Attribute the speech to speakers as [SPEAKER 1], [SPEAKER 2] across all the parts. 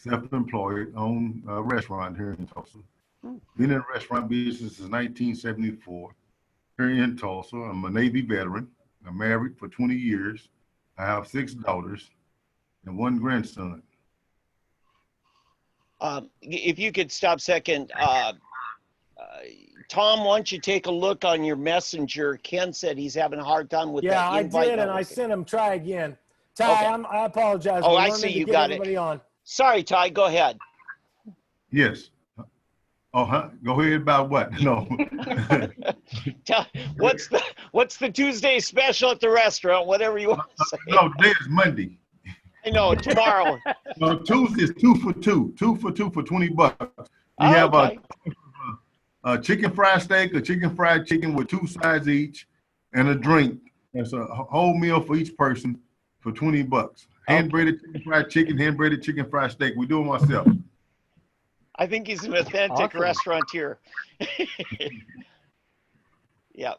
[SPEAKER 1] self-employed, own a restaurant here in Tulsa. Been in the restaurant business since 1974 here in Tulsa. I'm a Navy veteran. I'm married for 20 years. I have 6 daughters and 1 grandson.
[SPEAKER 2] If you could stop a second, Tom, why don't you take a look on your messenger? Ken said he's having a hard time with that invite.
[SPEAKER 3] Yeah, I did, and I sent him. Try again. Ty,
[SPEAKER 2] Okay.
[SPEAKER 3] I apologize.
[SPEAKER 2] Oh, I see. You got it.
[SPEAKER 3] On.
[SPEAKER 2] Sorry, Ty. Go ahead.
[SPEAKER 1] Yes. Oh, huh? Go ahead about what? No.
[SPEAKER 2] What's the Tuesday special at the restaurant? Whatever you want to say.
[SPEAKER 1] No, today is Monday.
[SPEAKER 2] I know, tomorrow.
[SPEAKER 1] No, Tuesday is 2 for 2. 2 for 2 for $20. We
[SPEAKER 2] Oh,
[SPEAKER 1] have
[SPEAKER 2] okay.
[SPEAKER 1] a chicken fried steak, a chicken fried chicken with 2 sides each, and a drink. That's a whole meal for each person for $20. Hand-breaded chicken fried chicken, hand-breaded chicken fried steak. We do them ourselves.
[SPEAKER 2] I think he's an authentic restaurateur. Yeah.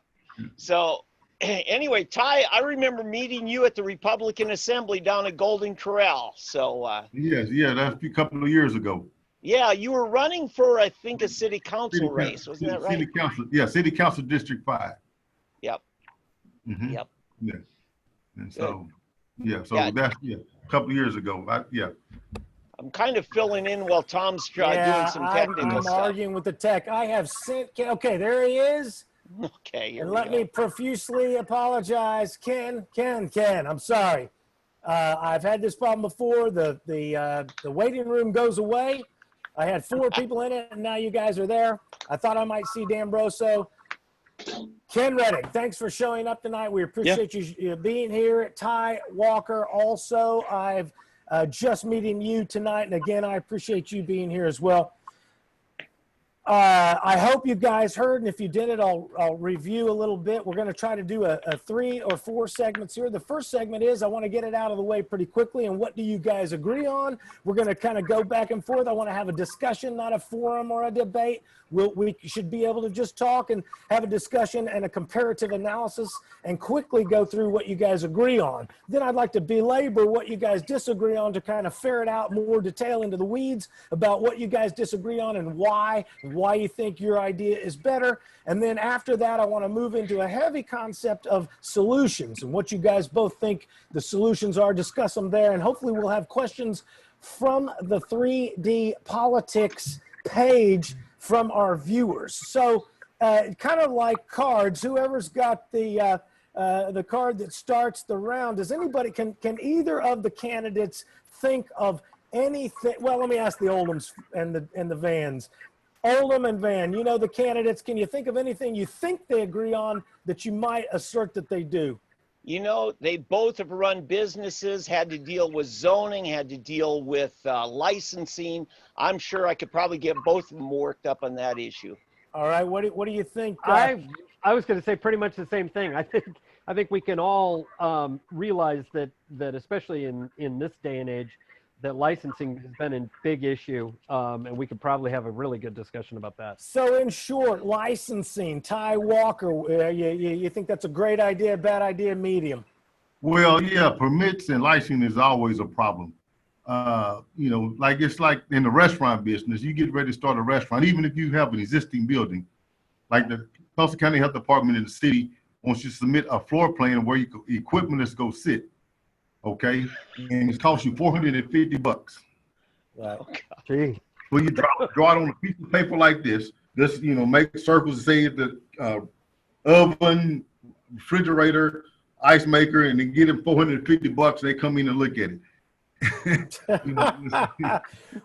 [SPEAKER 2] So anyway, Ty, I remember meeting you at the Republican Assembly down at Golden Corral. So
[SPEAKER 1] Yes, yeah, that's a couple of years ago.
[SPEAKER 2] yeah, you were running for, I think, a city council race. Wasn't that right?
[SPEAKER 1] City council, yeah, city council District 5.
[SPEAKER 2] Yep.
[SPEAKER 1] Mm-hmm.
[SPEAKER 2] Yep.
[SPEAKER 1] Yeah. And so, yeah, so
[SPEAKER 2] Yeah.
[SPEAKER 1] that's a couple of years ago.
[SPEAKER 2] I'm kind of filling in while Tom's doing some technical
[SPEAKER 3] I'm
[SPEAKER 2] stuff.
[SPEAKER 3] arguing with the tech. I have sent. Okay, there he is.
[SPEAKER 2] Okay.
[SPEAKER 3] And let me profusely apologize, Ken. I'm sorry. I've had this problem before. The waiting room goes away. I had 4 people in it, and now you guys are there. I thought I might see D'Ambroso. Ken Reddick, thanks for showing up tonight. We appreciate you being here. Ty Walker, also, I've just meeting you tonight, and again, I appreciate you being here as well. I hope you guys heard, and if you didn't, I'll review a little bit. We're going to try to do a 3 or 4 segments here. The first segment is I want to get it out of the way pretty quickly, and what do you guys agree on? We're going to kind of go back and forth. I want to have a discussion, not a forum or a debate. We should be able to just talk and have a discussion and a comparative analysis and quickly go through what you guys agree on. Then I'd like to belabor what you guys disagree on to kind of ferret out more detail into the weeds about what you guys disagree on and why you think your idea is better. And then after that, I want to move into a heavy concept of solutions and what you guys both think the solutions are, discuss them there. And hopefully we'll have questions from the 3D Politics page from our viewers. So kind of like cards, whoever's got the card that starts the round, does anybody, can either of the candidates think of anything? Well, let me ask the Oldhams and the Vans. Oldham and Van, you know the candidates. Can you think of anything you think they agree on that you might assert that they do?
[SPEAKER 2] You know, they both have run businesses, had to deal with zoning, had to deal with licensing. I'm sure I could probably get both of them worked up on that issue.
[SPEAKER 3] All right, what do you think?
[SPEAKER 4] I was going to say pretty much the same thing. I think we can all realize that especially in this day and age, that licensing has been a big issue, and we could probably have a really good discussion about that.
[SPEAKER 3] So in short, licensing, Ty Walker, you think that's a great idea, bad idea, medium?
[SPEAKER 1] Well, yeah, permits and licensing is always a problem. You know, it's like in the restaurant business, you get ready to start a restaurant, even if you have an existing building, like the Tulsa County Health Department in the city wants you to submit a floor plan of where your equipment is going to sit. Okay, and it costs you $450.
[SPEAKER 3] Wow.
[SPEAKER 4] Gee.
[SPEAKER 1] Well, you draw it on a piece of paper like this. Just make circles and say the oven, refrigerator, ice maker, and then get them $450. They come in and look at it.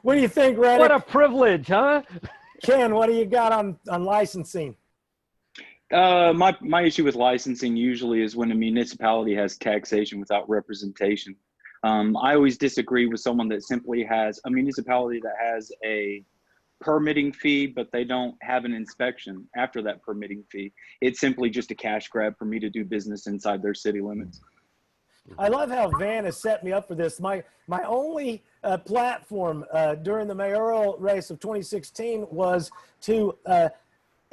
[SPEAKER 3] What do you think, Reddick?
[SPEAKER 4] What a privilege, huh?
[SPEAKER 3] Ken, what do you got on licensing?
[SPEAKER 5] My issue with licensing usually is when a municipality has taxation without representation. I always disagree with someone that simply has a municipality that has a permitting fee, but they don't have an inspection after that permitting fee. It's simply just a cash grab for me to do business inside their city limits.
[SPEAKER 3] I love how Van has set me up for this. My only platform during the mayoral race of 2016 was to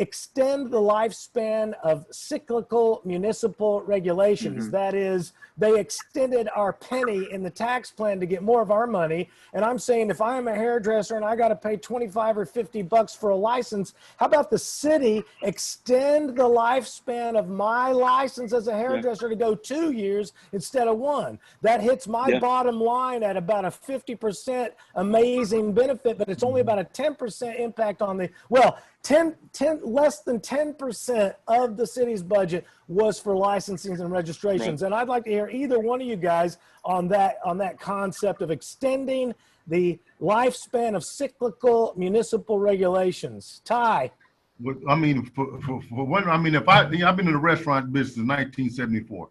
[SPEAKER 3] extend the lifespan of cyclical municipal regulations. That is, they extended our penny in the tax plan to get more of our money. And I'm saying, if I'm a hairdresser and I got to pay 25 or 50 bucks for a license, how about the city extend the lifespan of my license as a hairdresser to go 2 years instead of 1? That hits my bottom line at about a 50% amazing benefit, but it's only about a 10% impact on the, well, less than 10% of the city's budget was for licensings and registrations. And I'd like to hear either one of you guys on that concept of extending the lifespan of cyclical municipal regulations. Ty.
[SPEAKER 1] I mean, for one, I mean, I've been in the restaurant business since 1974,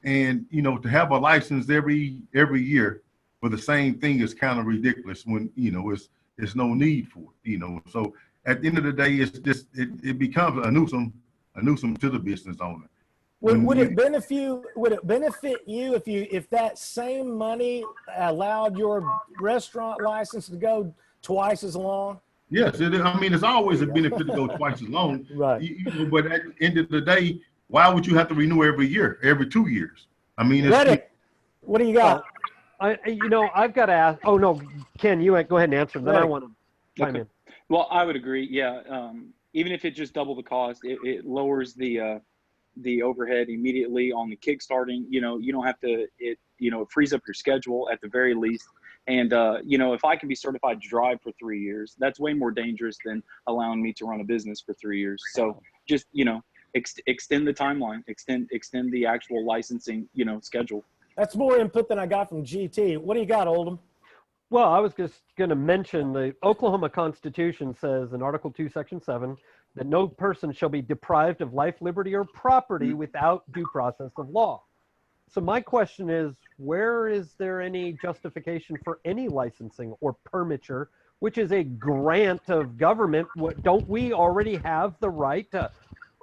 [SPEAKER 1] and to have a license every year for the same thing is kind of ridiculous when it's no need for it. So at the end of the day, it's just it becomes a nuisance to the business owner.
[SPEAKER 3] Would it benefit you if that same money allowed your restaurant license to go twice as long?
[SPEAKER 1] Yes, I mean, it's always a benefit to go twice as long.
[SPEAKER 3] Right.
[SPEAKER 1] But at the end of the day, why would you have to renew every year, every 2 years? I mean,
[SPEAKER 3] what do you got?
[SPEAKER 4] I've got to ask. Oh no, Ken, you go ahead and answer. Then I want to chime in.
[SPEAKER 5] Well, I would agree. Yeah. Even if it just double the cost, it lowers the overhead immediately on the kickstarting. You don't have to. It frees up your schedule at the very least. And if I can be certified to drive for 3 years, that's way more dangerous than allowing me to run a business for 3 years. So just extend the timeline, extend the actual licensing schedule.
[SPEAKER 3] That's more input than I got from GT. What do you got, Oldham?
[SPEAKER 4] Well, I was just going to mention the Oklahoma Constitution says in Article 2, Section 7, that no person shall be deprived of life, liberty, or property without due process of law. So my question is, where is there any justification for any licensing or permiture, which is a grant of government? Don't we already have the right to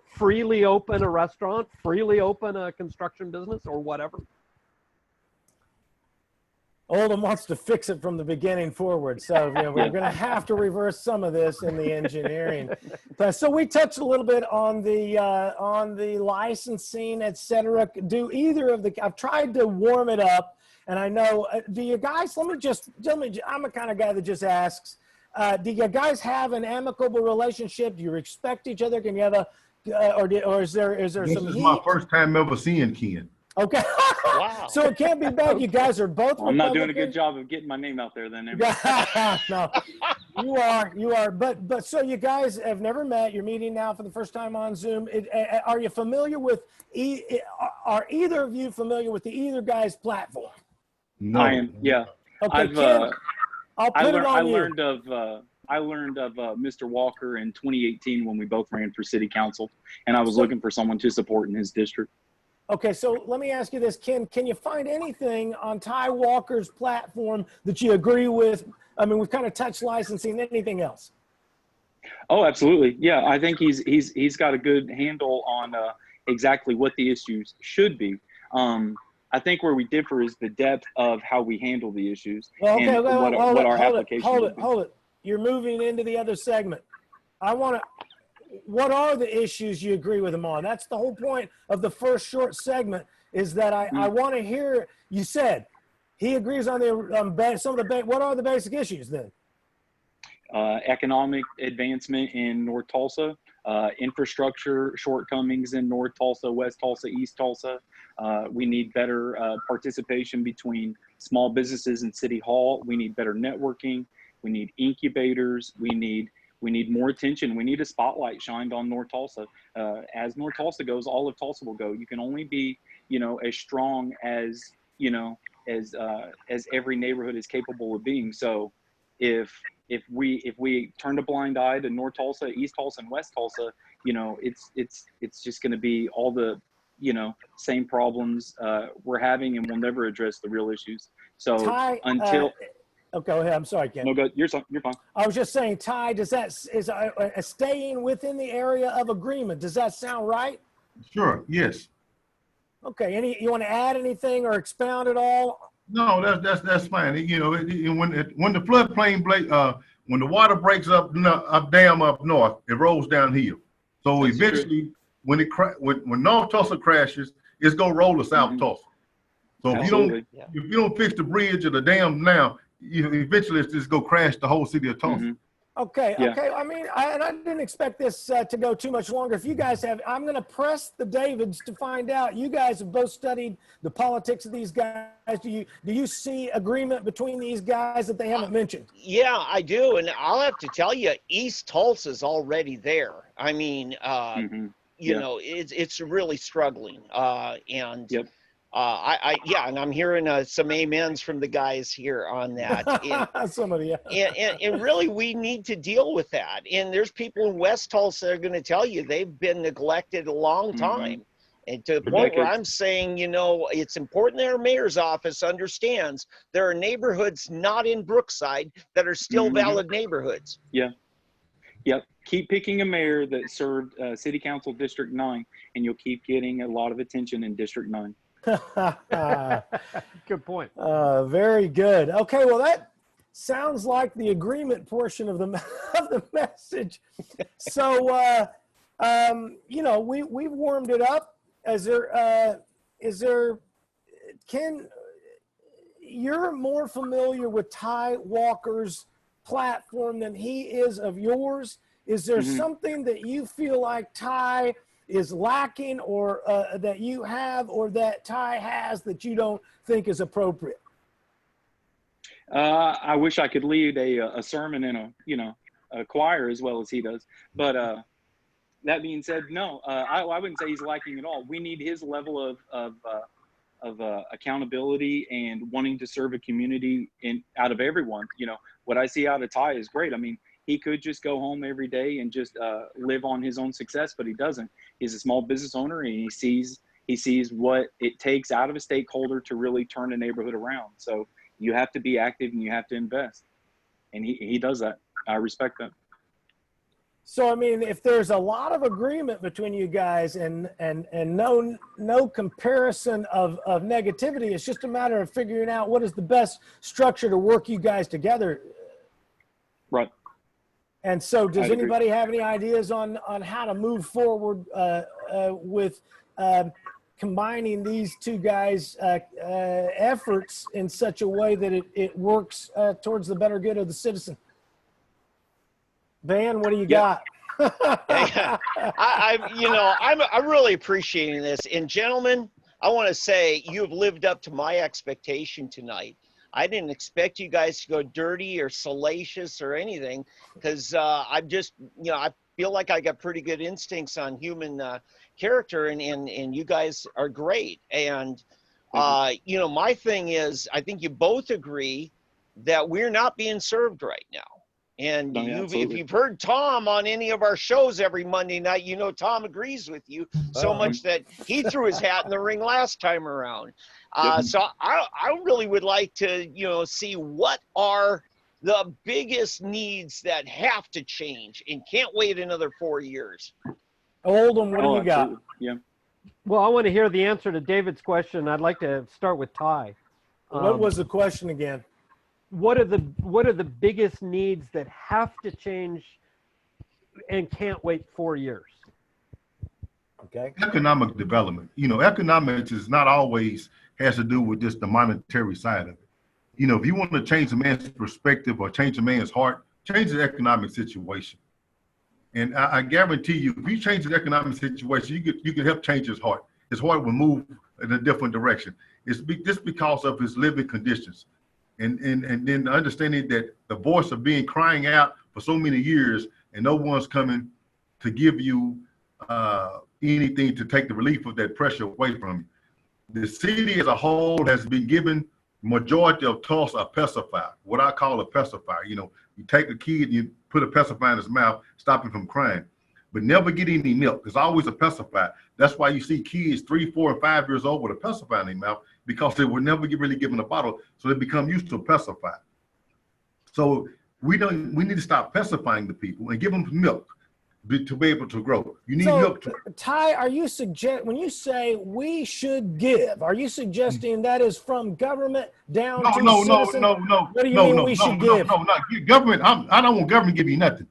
[SPEAKER 4] freely open a restaurant, freely open a construction business, or whatever?
[SPEAKER 3] Oldham wants to fix it from the beginning forward. So we're going to have to reverse some of this in the engineering. So we touched a little bit on the licensing, et cetera. Do either of I've tried to warm it up, and I know, do you guys, I'm the kind of guy that just asks, do you guys have an amicable relationship? Do you respect each other? Can you have or is there some heat?
[SPEAKER 1] This is my first time ever seeing Ken.
[SPEAKER 3] Okay.
[SPEAKER 2] Wow.
[SPEAKER 3] So it can't be bad. You guys are both
[SPEAKER 5] I'm not doing a good job of getting my name out there then.
[SPEAKER 3] No, you are. But so you guys have never met. You're meeting now for the first time on Zoom. Are you familiar with, are either of you familiar with the either guy's platform?
[SPEAKER 1] No.
[SPEAKER 5] I am, yeah.
[SPEAKER 3] Okay, Ken, I'll put it on
[SPEAKER 5] I
[SPEAKER 3] you.
[SPEAKER 5] learned of Mr. Walker in 2018 when we both ran for city council, and I was looking for someone to support in his district.
[SPEAKER 3] Okay, so let me ask you this, Ken. Can you find anything on Ty Walker's platform that you agree with? I mean, we've kind of touched licensing. Anything else?
[SPEAKER 5] Oh, absolutely. Yeah, I think he's got a good handle on exactly what the issues should be. I think where we differ is the depth of how we handle the issues.
[SPEAKER 3] Well, okay,
[SPEAKER 5] and what our application
[SPEAKER 3] hold it. You're moving into the other segment. What are the issues you agree with him on? That's the whole point of the first short segment, is that I want to hear, you said he agrees on some of the, what are the basic issues then?
[SPEAKER 5] Economic advancement in North Tulsa, infrastructure shortcomings in North Tulsa, West Tulsa, East Tulsa. We need better participation between small businesses and City Hall. We need better networking. We need incubators. We need more attention. We need a spotlight shined on North Tulsa. As North Tulsa goes, all of Tulsa will go. You can only be, as strong as, as every neighborhood is capable of being. So if we turn a blind eye to North Tulsa, East Tulsa, and West Tulsa, it's just going to be all the, same problems we're having, and we'll never address the real issues. So
[SPEAKER 3] Ty, okay, go ahead. I'm sorry, Ken.
[SPEAKER 5] No, go. You're fine.
[SPEAKER 3] I was just saying, Ty, is staying within the area of agreement? Does that sound right?
[SPEAKER 1] Sure. Yes.
[SPEAKER 3] Okay. You want to add anything or expound at all?
[SPEAKER 1] No, that's fine. When the floodplain when the water breaks up dam up north, it rolls downhill. So
[SPEAKER 5] That's
[SPEAKER 1] eventually, when North Tulsa crashes, it's gonna roll to South Tulsa. So if
[SPEAKER 5] Absolutely.
[SPEAKER 1] you don't fix the bridge or the dam now, eventually it's just gonna crash the whole city of Tulsa.
[SPEAKER 3] Okay.
[SPEAKER 5] Yeah.
[SPEAKER 3] Okay. I mean, I didn't expect this to go too much longer. If you guys have, I'm going to press the Davids to find out. You guys have both studied the politics of these guys. Do you see agreement between these guys that they haven't mentioned?
[SPEAKER 2] Yeah, I do. And I'll have to tell you, East Tulsa's already there. I mean, you know, it's really struggling. And
[SPEAKER 5] Yep.
[SPEAKER 2] and I'm hearing some amens from the guys here on that. And,
[SPEAKER 3] Somebody else.
[SPEAKER 2] and really, we need to deal with that. And there's people in West Tulsa that are going to tell you they've been neglected a long time. And to the point where I'm saying, you know, it's important that our mayor's office understands there are neighborhoods not in Brookside that are still valid neighborhoods.
[SPEAKER 5] Yeah. Yep. Keep picking a mayor that served City Council District 9, and you'll keep getting a lot of attention in District 9.
[SPEAKER 4] Good point.
[SPEAKER 3] Very good. Okay, well that sounds like the agreement portion of the of the message. So, you know, we've warmed it up. You're more familiar with Ty Walker's platform than he is of yours. Is there something that you feel like Ty is lacking, or that you have, or that Ty has that you don't think is appropriate?
[SPEAKER 5] I wish I could lead a sermon in a choir as well as he does. But that being said, no, I wouldn't say he's lacking at all. We need his level of accountability and wanting to serve a community out of everyone. You know, what I see out of Ty is great. I mean, he could just go home every day and just live on his own success, but he doesn't. He's a small business owner, and he sees what it takes out of a stakeholder to really turn a neighborhood around. So you have to be active and you have to invest, and he does that. I respect that.
[SPEAKER 3] So I mean, if there's a lot of agreement between you guys and no comparison of negativity, it's just a matter of figuring out what is the best structure to work you guys together.
[SPEAKER 5] Right.
[SPEAKER 3] And so does anybody have any ideas on how to move forward with combining these two guys' efforts in such a way that it works towards the better good of the citizen? Van, what do you got?
[SPEAKER 2] I'm really appreciating this. And gentlemen, I want to say you've lived up to my expectation tonight. I didn't expect you guys to go dirty or salacious or anything, because I'm just, you know, I feel like I got pretty good instincts on human character, and you guys are great. And, you know, my thing is, I think you both agree that we're not being served right now. And if you've heard Tom on any of our shows every Monday night, you know Tom agrees with you so much that he threw his hat in the ring last time around. So I really would like to, you know, see what are the biggest needs that have to change and can't wait another 4 years.
[SPEAKER 3] Oldham, what do you got?
[SPEAKER 5] Yeah.
[SPEAKER 4] Well, I want to hear the answer to David's question. I'd like to start with Ty.
[SPEAKER 3] What was the question again?
[SPEAKER 4] What are the biggest needs that have to change and can't wait 4 years?
[SPEAKER 3] Okay.
[SPEAKER 1] Economic development. You know, economics is not always has to do with just the monetary side of it. You know, if you want to change a man's perspective or change a man's heart, change the economic situation. And I guarantee you, if you change the economic situation, you can help change his heart. His heart will move in a different direction. It's just because of his living conditions. And then the understanding that the voice of being crying out for so many years and no one's coming to give you anything to take the relief of that pressure away from you. The city as a whole has been given majority of Tulsa a pacifier, what I call a pacifier. You know, you take a kid and you put a pacifier in his mouth, stop him from crying, but never get any milk. There's always a pacifier. That's why you see kids 3, 4, and 5 years old with a pacifier in their mouth, because they were never really given a bottle, so they become used to a pacifier. So we need to stop pacifying the people and give them milk to be able to grow. You need milk.
[SPEAKER 3] Ty, are you when you say we should give, are you suggesting that is from government down to citizen?
[SPEAKER 1] No.
[SPEAKER 3] What do you mean we should give?
[SPEAKER 1] No, government. I don't want government to give you nothing.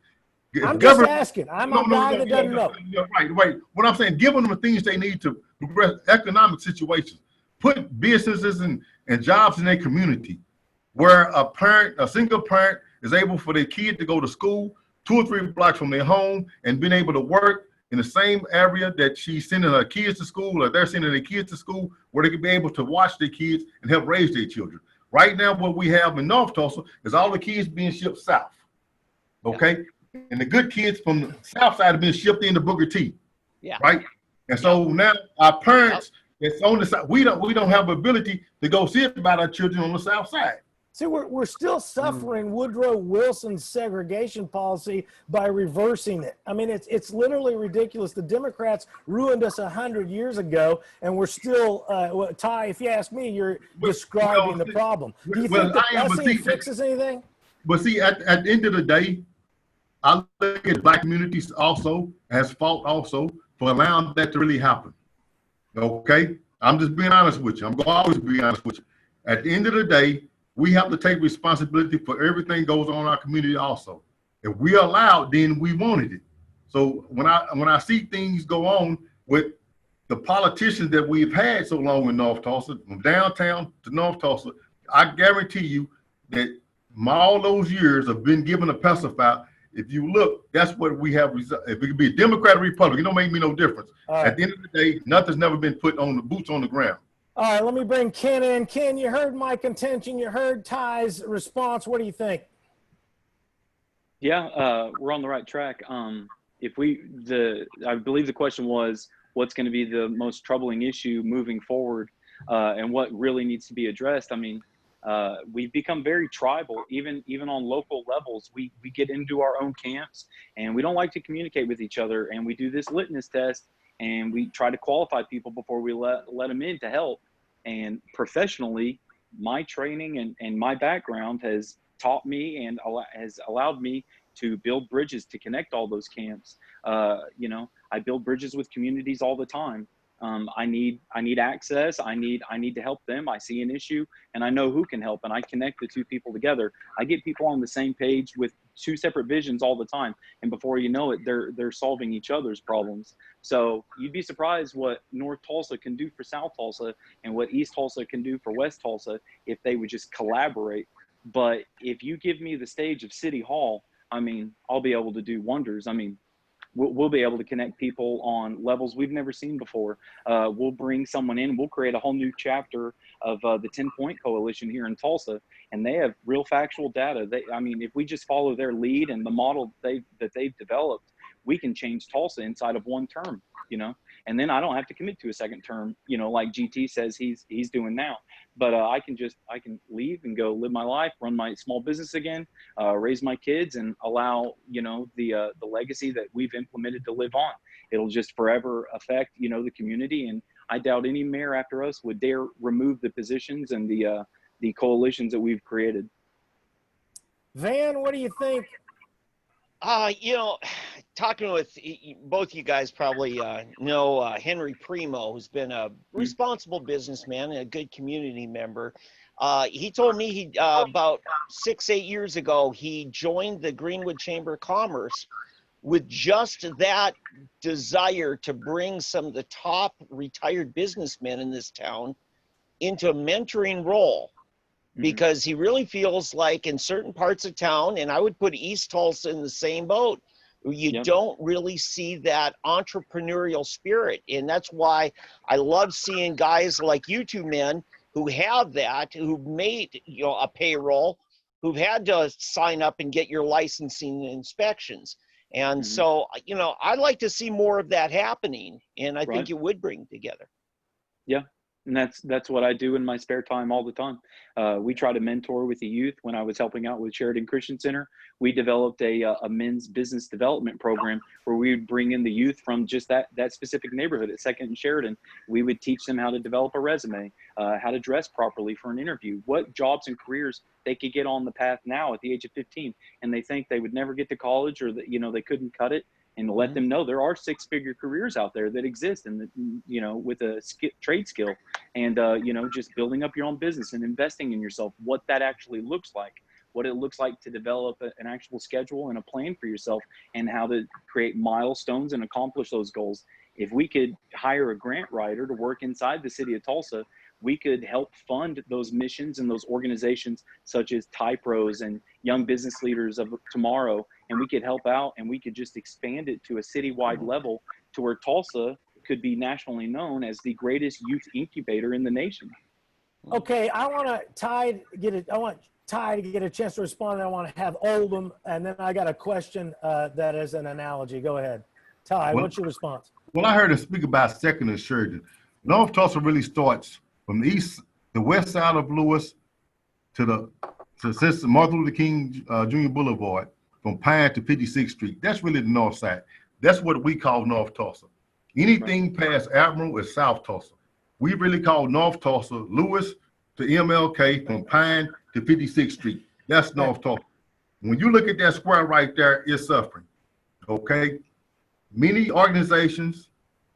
[SPEAKER 3] I'm just
[SPEAKER 1] Government,
[SPEAKER 3] asking. I'm a guy that doesn't know.
[SPEAKER 1] right. What I'm saying, giving them the things they need to progress economic situations, put businesses and jobs in their community, where a single parent is able for their kid to go to school 2 or 3 blocks from their home and being able to work in the same area that she's sending her kids to school, or they're sending their kids to school, where they can be able to watch their kids and help raise their children. Right now, what we have in North Tulsa is all the kids being shipped south. Okay? And the good kids from the south side have been shipped into Booker T.
[SPEAKER 2] Yeah.
[SPEAKER 1] Right? And so now our parents that's on the side, we don't have the ability to go see about our children on the south side.
[SPEAKER 3] See, we're still suffering Woodrow Wilson's segregation policy by reversing it. I mean, it's literally ridiculous. The Democrats ruined us 100 years ago, and we're still, Ty, if you ask me, you're describing the problem. Do you think the busing fixes anything?
[SPEAKER 1] But see, at the end of the day, I look at black communities also as fault also for allowing that to really happen. Okay? I'm just being honest with you. I'm going to always be honest with you. At the end of the day, we have to take responsibility for everything goes on in our community also. If we allowed, then we wanted it. So when I see things go on with the politicians that we've had so long in North Tulsa, from downtown to North Tulsa, I guarantee you that all those years have been given a pacifier. If you look, that's what we have. If it could be a Democrat or Republican, it don't make me no difference. At the end of the day, nothing's never been put on the boots on the ground.
[SPEAKER 3] All right, let me bring Ken in. Ken, you heard my contention. You heard Ty's response. What do you think?
[SPEAKER 5] Yeah, we're on the right track. I believe the question was, what's going to be the most troubling issue moving forward, and what really needs to be addressed? I mean, we've become very tribal, even on local levels. We get into our own camps, and we don't like to communicate with each other. And we do this litmus test, and we try to qualify people before we let them in to help. And professionally, my training and my background has taught me and has allowed me to build bridges to connect all those camps. I build bridges with communities all the time. I need access. I need to help them. I see an issue and I know who can help, and I connect the two people together. I get people on the same page with 2 separate visions all the time, and before you know it, they're solving each other's problems. So you'd be surprised what North Tulsa can do for South Tulsa and what East Tulsa can do for West Tulsa if they would just collaborate. But if you give me the stage of City Hall, I mean, I'll be able to do wonders. I mean, we'll be able to connect people on levels we've never seen before. We'll bring someone in. We'll create a whole new chapter of the 10-Point Coalition here in Tulsa, and they have real factual data. If we just follow their lead and the model that they've developed, we can change Tulsa inside of 1 term, and then I don't have to commit to a second term, like GT says he's doing now. But I can leave and go live my life, run my small business again, raise my kids, and allow the legacy that we've implemented to live on. It'll just forever affect the community, and I doubt any mayor after us would dare remove the positions and the coalitions that we've created.
[SPEAKER 3] Van, what do you think?
[SPEAKER 2] Talking with both you guys probably know Henry Primo, who's been a responsible businessman and a good community member. He told me he about 6-8 years ago, he joined the Greenwood Chamber of Commerce with just that desire to bring some of the top retired businessmen in this town into a mentoring role. Because he really feels like in certain parts of town, and I would put East Tulsa in the same boat, you don't really see that entrepreneurial spirit. And that's why I love seeing guys like you two men who have that, who've made a payroll, who've had to sign up and get your licensing and inspections. And so, I'd like to see more of that happening, and I think it would bring together.
[SPEAKER 5] Yeah. And that's what I do in my spare time all the time. We try to mentor with the youth. When I was helping out with Sheridan Christian Center, we developed a men's business development program where we would bring in the youth from just that specific neighborhood at 2nd and Sheridan. We would teach them how to develop a resume, how to dress properly for an interview, what jobs and careers they could get on the path now at the age of 15. And they think they would never get to college, or that, they couldn't cut it. And let them know there are 6-figure careers out there that exist, and with a trade skill, and just building up your own business and investing in yourself, what that actually looks like. what it looks like to develop an actual schedule and a plan for yourself, and how to create milestones and accomplish those goals. If we could hire a grant writer to work inside the city of Tulsa, we could help fund those missions and those organizations such as TyPros and Young Business Leaders of Tomorrow, and we could help out, and we could just expand it to a citywide level to where Tulsa could be nationally known as the greatest youth incubator in the nation.
[SPEAKER 3] Okay, I want Ty to get a chance to respond, and I want to have Oldham, and then I got a question that is an analogy. Go ahead. Ty, what's your response?
[SPEAKER 1] Well, I heard her speak about second insurgent. North Tulsa really starts from the west side of Lewis to since Martin Luther King Jr. Boulevard, from Pine to 56th Street. That's really the north side. That's what we call North Tulsa. Anything past Admiral is South Tulsa. We really call North Tulsa Lewis to MLK, from Pine to 56th Street. That's North Tulsa. When you look at that square right there, it's suffering. Okay? Many organizations,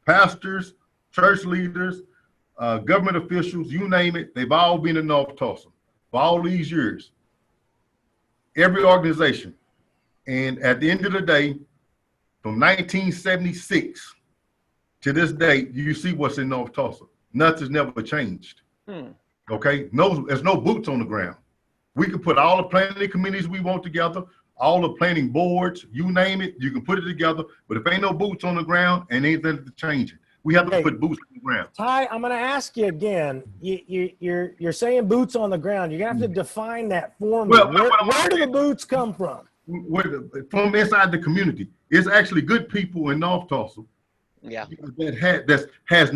[SPEAKER 1] pastors, church leaders, government officials, you name it, they've all been in North Tulsa for all these years. Every organization. And at the end of the day, from 1976 to this day, you see what's in North Tulsa. Nothing's never changed. Okay? No, there's no boots on the ground. We can put all the planning committees we want together, all the planning boards, you name it, you can put it together. But if ain't no boots on the ground and anything to change it, we have to put boots on the ground.
[SPEAKER 3] Ty, I'm going to ask you again. You're saying boots on the ground. You're going to have to define that for me.
[SPEAKER 1] Well,
[SPEAKER 3] where do the boots come from?
[SPEAKER 1] From inside the community. It's actually good people in North Tulsa.
[SPEAKER 2] Yeah.
[SPEAKER 1] That has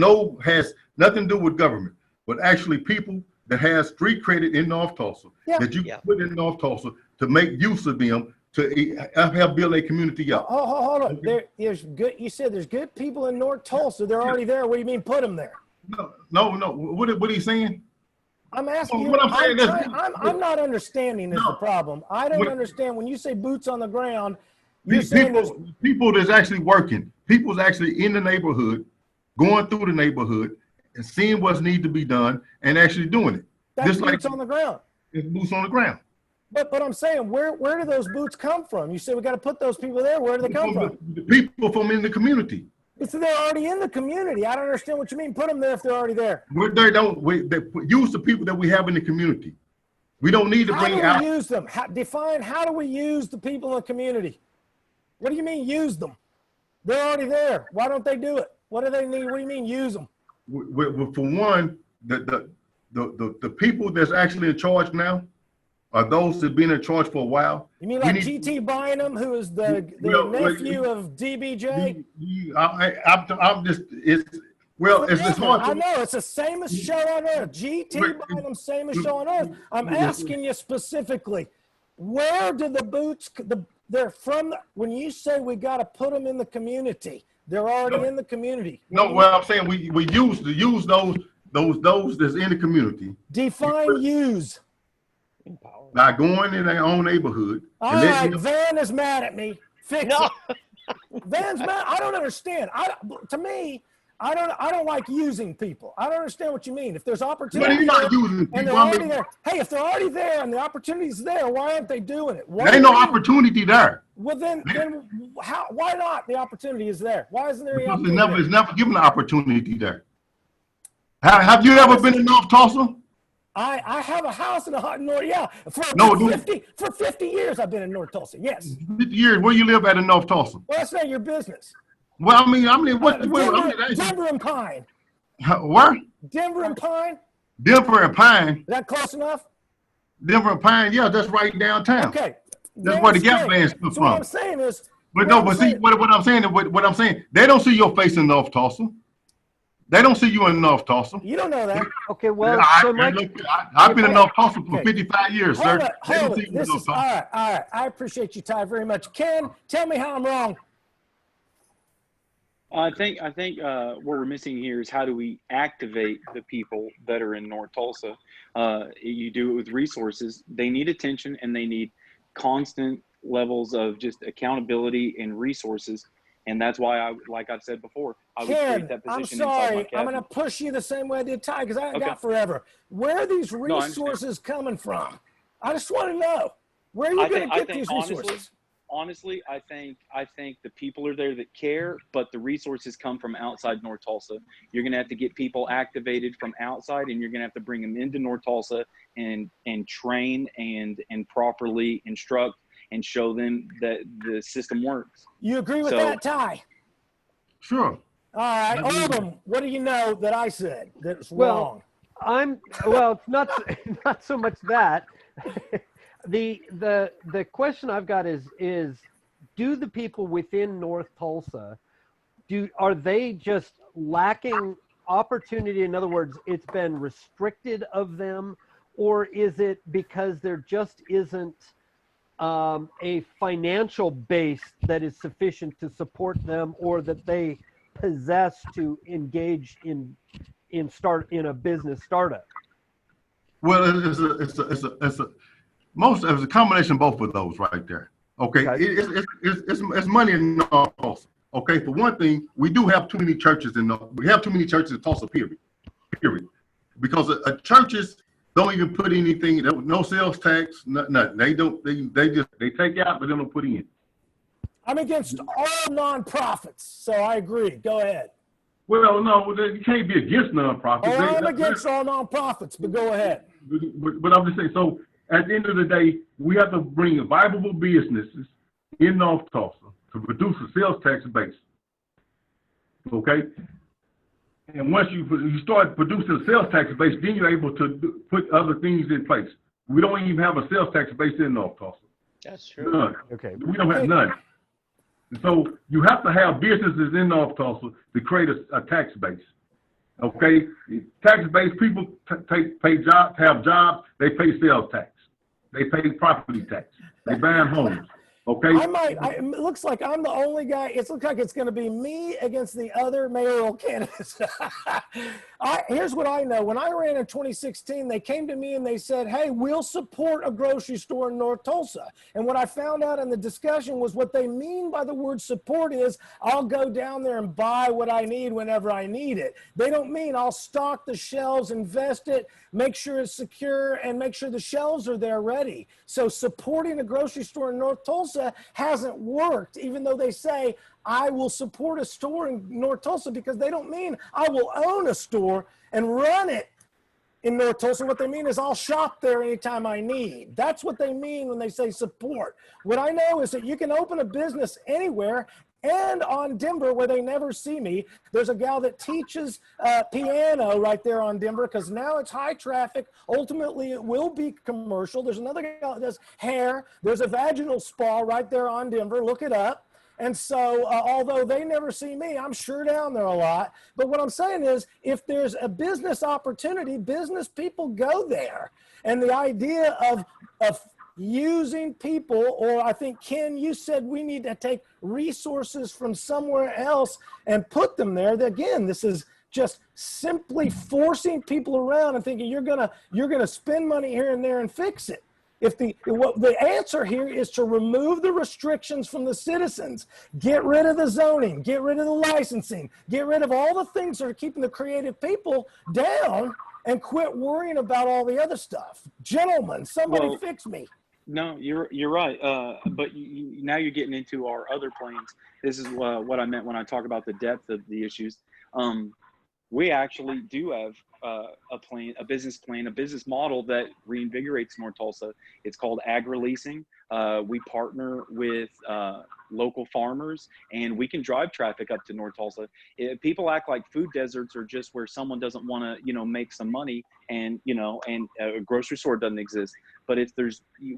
[SPEAKER 1] nothing to do with government, but actually people that has street credit in North Tulsa that you put in North Tulsa to make use of them to help build a community up.
[SPEAKER 3] Hold on. There's good. You said there's good people in North Tulsa. They're already there. What do you mean put them there?
[SPEAKER 1] No. What are you saying?
[SPEAKER 3] I'm asking you.
[SPEAKER 1] What I'm saying
[SPEAKER 3] I'm not understanding is the problem. I don't understand when you say boots on the ground. You're saying
[SPEAKER 1] people that's actually working. People's actually in the neighborhood, going through the neighborhood and seeing what's need to be done and actually doing it.
[SPEAKER 3] That's boots on the ground.
[SPEAKER 1] It's boots on the ground.
[SPEAKER 3] But I'm saying, where do those boots come from? You said we got to put those people there. Where do they come from?
[SPEAKER 1] The people from in the community.
[SPEAKER 3] So they're already in the community. I don't understand what you mean. Put them there if they're already there.
[SPEAKER 1] They use the people that we have in the community. We don't need to bring out.
[SPEAKER 3] How do we use them? Define how do we use the people in the community? What do you mean use them? They're already there. Why don't they do it? What do they need? What do you mean use them?
[SPEAKER 1] For one, the people that's actually in charge now are those that have been in charge for a while.
[SPEAKER 3] You mean like G.T. Bynum, who is the nephew of DBJ?
[SPEAKER 1] It's hard.
[SPEAKER 3] I know, it's the same as show on earth. G.T. Bynum, same as show on earth. I'm asking you specifically, where do the boots, they're from, when you say we got to put them in the community, they're already in the community.
[SPEAKER 1] No, well, I'm saying we use those that's in the community.
[SPEAKER 3] Define use.
[SPEAKER 1] By going in their own neighborhood.
[SPEAKER 3] All right, Van is mad at me. Fix it. Van's mad. I don't understand. To me, I don't like using people. I don't understand what you mean. If there's opportunity,
[SPEAKER 1] you're not using people.
[SPEAKER 3] And they're already there. Hey, if they're already there and the opportunity's there, why aren't they doing it?
[SPEAKER 1] There ain't no opportunity there.
[SPEAKER 3] Well, then why not? The opportunity is there. Why isn't there any
[SPEAKER 1] Because
[SPEAKER 3] opportunity?
[SPEAKER 1] it's never given the opportunity there. Have you ever been in North Tulsa?
[SPEAKER 3] I have a house in North. Yeah, for 50 years I've been in North Tulsa. Yes.
[SPEAKER 1] 50 years. Where you live at in North Tulsa?
[SPEAKER 3] Well, that's not your business.
[SPEAKER 1] Well, I mean, what?
[SPEAKER 3] Denver and Pine.
[SPEAKER 1] Where?
[SPEAKER 3] Denver and Pine.
[SPEAKER 1] Denver and Pine.
[SPEAKER 3] Is that close enough?
[SPEAKER 1] Denver and Pine. Yeah, that's right downtown.
[SPEAKER 3] Okay.
[SPEAKER 1] That's where the gas bands come from.
[SPEAKER 3] What I'm saying is.
[SPEAKER 1] But what I'm saying, they don't see your face in North Tulsa. They don't see you in North Tulsa.
[SPEAKER 3] You don't know that.
[SPEAKER 4] Okay, well,
[SPEAKER 1] I've been in North Tulsa for 55 years, sir.
[SPEAKER 3] Hold it. This is all right. I appreciate you, Ty, very much. Ken, tell me how I'm wrong.
[SPEAKER 5] I think what we're missing here is how do we activate the people that are in North Tulsa? You do it with resources. They need attention and they need constant levels of just accountability and resources. And that's why like I've said before, I would create that position.
[SPEAKER 3] I'm sorry. I'm going to push you the same way I did Ty because I ain't got forever. Where are these resources coming from? I just want to know. Where are you going to get these resources?
[SPEAKER 5] Honestly, I think the people are there that care, but the resources come from outside North Tulsa. You're going to have to get people activated from outside, and you're going to have to bring them into North Tulsa and train and properly instruct and show them that the system works.
[SPEAKER 3] You agree with that, Ty?
[SPEAKER 1] Sure.
[SPEAKER 3] All right, Oldham, what do you know that I said that's wrong?
[SPEAKER 4] It's not so much that. The question I've got is do the people within North Tulsa, are they just lacking opportunity? In other words, it's been restricted of them, or is it because there just isn't a financial base that is sufficient to support them, or that they possess to engage in a business startup?
[SPEAKER 1] Well, it's a combination of both of those right there. Okay, it's money in North Tulsa. Okay, for one thing, we do have too many churches in Tulsa. Period. Because churches don't even put anything. No sales tax. Nothing. They don't. They take out, but they don't put in.
[SPEAKER 3] I'm against all nonprofits, so I agree. Go ahead.
[SPEAKER 1] Well, no, you can't be against nonprofits.
[SPEAKER 3] Oh, I'm against all nonprofits, but go ahead.
[SPEAKER 1] But I'm just saying, so at the end of the day, we have to bring viable businesses in North Tulsa to produce a sales tax base. Okay? And once you start producing a sales tax base, then you're able to put other things in place. We don't even have a sales tax base in North Tulsa.
[SPEAKER 2] That's true.
[SPEAKER 1] None.
[SPEAKER 4] Okay.
[SPEAKER 1] We don't have none. So you have to have businesses in North Tulsa to create a tax base. Okay, tax base, people have jobs, they pay sales tax, they pay property tax, they buy homes. Okay.
[SPEAKER 3] It looks like I'm the only guy. It looks like it's going to be me against the other mayoral candidates. Here's what I know. When I ran in 2016, they came to me and they said, hey, we'll support a grocery store in North Tulsa. And what I found out in the discussion was what they mean by the word support is I'll go down there and buy what I need whenever I need it. They don't mean I'll stock the shelves, invest it, make sure it's secure, and make sure the shelves are there ready. So supporting a grocery store in North Tulsa hasn't worked, even though they say I will support a store in North Tulsa, because they don't mean I will own a store and run it in North Tulsa. What they mean is I'll shop there anytime I need. That's what they mean when they say support. What I know is that you can open a business anywhere, and on Denver, where they never see me. There's a gal that teaches piano right there on Denver, because now it's high traffic. Ultimately, it will be commercial. There's another gal that does hair. There's a vaginal spa right there on Denver. Look it up. And so although they never see me, I'm sure down there a lot. But what I'm saying is, if there's a business opportunity, business people go there. And the idea of using people, or I think, Ken, you said we need to take resources from somewhere else and put them there. Again, this is just simply forcing people around and thinking you're gonna spend money here and there and fix it. If the answer here is to remove the restrictions from the citizens, get rid of the zoning, get rid of the licensing, get rid of all the things that are keeping the creative people down, and quit worrying about all the other stuff. Gentlemen, somebody fix me.
[SPEAKER 5] No, you're right. But now you're getting into our other plans. This is what I meant when I talk about the depth of the issues. We actually do have a business plan, a business model that reinvigorates North Tulsa. It's called agri-leasing. We partner with local farmers, and we can drive traffic up to North Tulsa. People act like food deserts are just where someone doesn't want to, make some money, and a grocery store doesn't exist. But if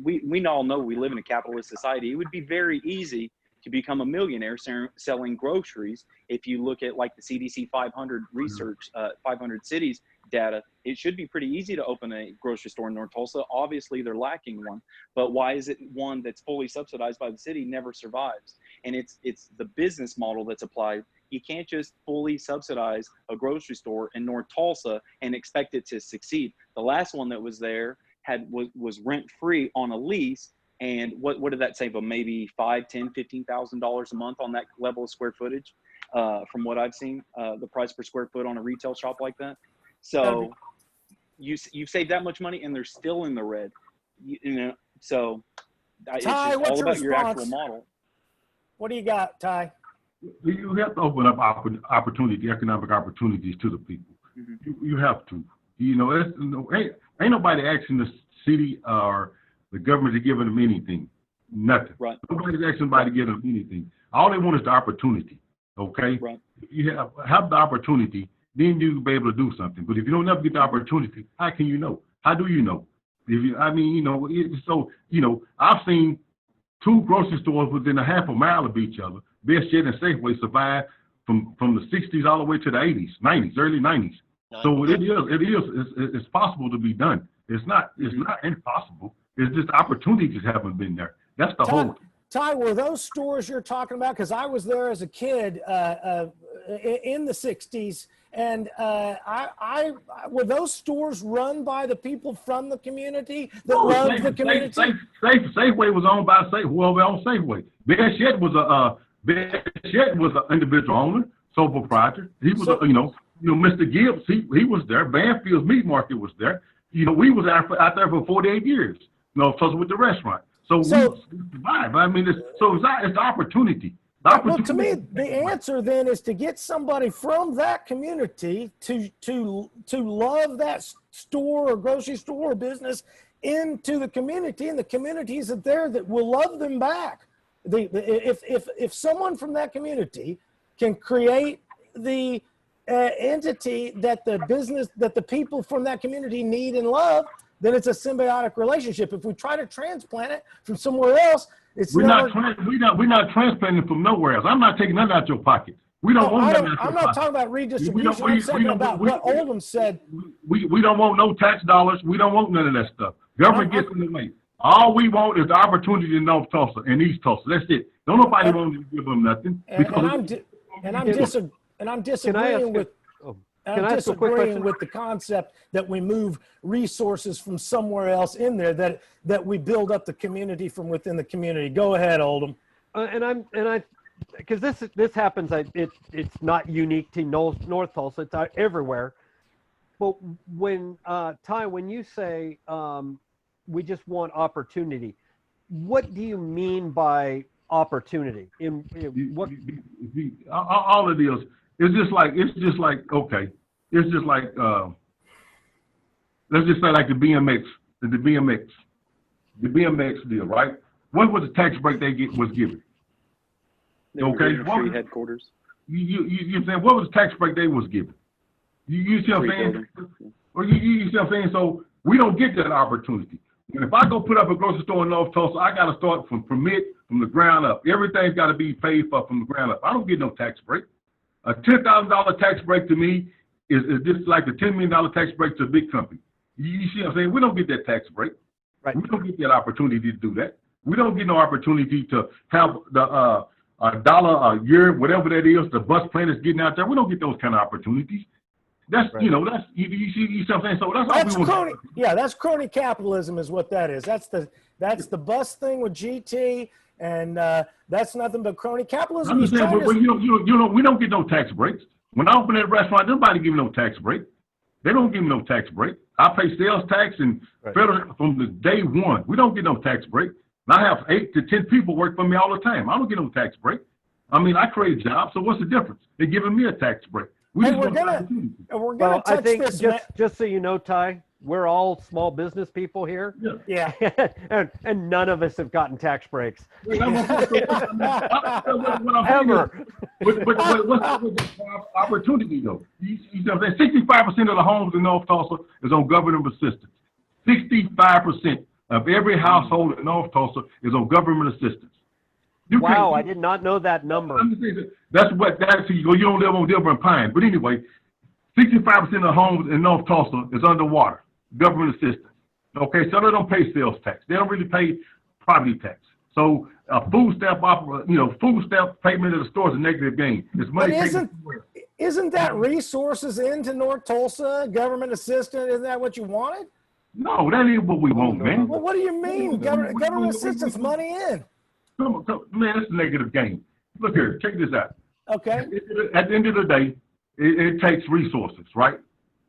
[SPEAKER 5] we all know we live in a capitalist society. It would be very easy to become a millionaire selling groceries. If you look at like the CDC 500 research, 500 cities data, it should be pretty easy to open a grocery store in North Tulsa. Obviously, they're lacking one, but why is it one that's fully subsidized by the city never survives? And it's the business model that's applied. You can't just fully subsidize a grocery store in North Tulsa and expect it to succeed. The last one that was there was rent-free on a lease. And what did that save them? Maybe $5,000, $10,000, $15,000 a month on that level of square footage, from what I've seen, the price per square foot on a retail shop like that. So you save that much money, and they're still in the red. So It's
[SPEAKER 3] Ty,
[SPEAKER 5] just
[SPEAKER 3] what's
[SPEAKER 5] all
[SPEAKER 3] your
[SPEAKER 5] about your actual
[SPEAKER 3] response?
[SPEAKER 5] model.
[SPEAKER 3] What do you got, Ty?
[SPEAKER 1] You have to open up opportunity, economic opportunities to the people. You have to. You know, ain't nobody asking the city or the government to give them anything. Nothing.
[SPEAKER 5] Right.
[SPEAKER 1] Nobody's asking anybody to give them anything. All they want is the opportunity. Okay.
[SPEAKER 5] Right.
[SPEAKER 1] You have the opportunity, then you'll be able to do something. But if you don't ever get the opportunity, how can you know? How do you know? I've seen 2 grocery stores within a half a mile of each other. Best Shed and Safeway survived from the 60s all the way to the 80s, 90s, early 90s. So it's possible to be done. It's not impossible. It's just opportunities haven't been there. That's the whole.
[SPEAKER 3] Ty, were those stores you're talking about? Because I was there as a kid in the 60s, and were those stores run by the people from the community that loved the community?
[SPEAKER 1] Safeway was owned by whoever owned Safeway. Best Shed was an individual owner, sole proprietor. He was Mr. Gibbs. He was there. Banfield's Meat Market was there. We was out there for 48 years. With the restaurant. So we survived. I mean, it's the opportunity.
[SPEAKER 3] Well, to me, the answer then is to get somebody from that community to love that store or grocery store or business into the community, and the communities that there that will love them back. If someone from that community can create the entity that the people from that community need and love, then it's a symbiotic relationship. If we try to transplant it from somewhere else, we're not
[SPEAKER 1] transplanting from nowhere else. I'm not taking nothing out your pocket. We don't want nothing out your pocket.
[SPEAKER 3] I'm not talking about redistribution. I'm talking about what Oldham said.
[SPEAKER 1] We don't want no tax dollars. We don't want none of that stuff. Government gets in the way. All we want is the opportunity in North Tulsa and East Tulsa. That's it. Don't nobody want to give them nothing.
[SPEAKER 3] I'm disagreeing with. I'm disagreeing with the concept that we move resources from somewhere else in there, that we build up the community from within the community. Go ahead, Oldham.
[SPEAKER 4] Because this happens. It's not unique to North Tulsa. It's everywhere. But when Ty, when you say we just want opportunity, what do you mean by opportunity? What?
[SPEAKER 1] All it is. It's just like okay. It's just like let's just say like the BMX deal, right? What was the tax break was given? Okay,
[SPEAKER 5] free headquarters.
[SPEAKER 1] You saying what was the tax break they was given? You see what I'm saying? Or you see what I'm saying? So we don't get that opportunity. And if I go put up a grocery store in North Tulsa, I got to start from the ground up. Everything's got to be paid for from the ground up. I don't get no tax break. A $10,000 tax break to me is just like a $10 million tax break to a big company. You see what I'm saying? We don't get that tax break.
[SPEAKER 4] Right.
[SPEAKER 1] We don't get that opportunity to do that. We don't get no opportunity to have the $1 a year, whatever that is, the bus plan is getting out there. We don't get those kind of opportunities. That's, right. That's, you see what I'm saying? So that's all we want.
[SPEAKER 3] Yeah, that's crony capitalism is what that is. That's the bus thing with GT. And that's nothing but crony capitalism.
[SPEAKER 1] I'm saying, but we don't get no tax breaks. When I open that restaurant, nobody give me no tax break. They don't give me no tax break. I pay sales tax and federal from the day one. We don't get no tax break. And I have 8 to 10 people work for me all the time. I don't get no tax break. I mean, I create jobs. So what's the difference? They're giving me a tax break.
[SPEAKER 3] We're gonna touch
[SPEAKER 4] I think
[SPEAKER 3] this.
[SPEAKER 4] Just so you know, Ty, we're all small business people here.
[SPEAKER 3] Yeah.
[SPEAKER 4] and none of us have gotten tax breaks.
[SPEAKER 1] Ever. But what's the opportunity though? You know what I'm saying? 65% of the homes in North Tulsa is on government assistance. 65% of every household in North Tulsa is on government assistance.
[SPEAKER 4] Wow, I did not know that number.
[SPEAKER 1] You don't live on Denver and Pine. But anyway, 65% of the homes in North Tulsa is underwater. Government assistance. Okay, so they don't pay sales tax. They don't really pay property tax. So food stamp payment at the store is a negative gain. It's money.
[SPEAKER 3] Isn't that resources into North Tulsa, government assistance? Isn't that what you wanted?
[SPEAKER 1] No, that ain't what we want, man.
[SPEAKER 3] Well, what do you mean? Government assistance, money in.
[SPEAKER 1] Come on, man, it's a negative gain. Look here, check this out.
[SPEAKER 3] Okay.
[SPEAKER 1] At the end of the day, it takes resources, right?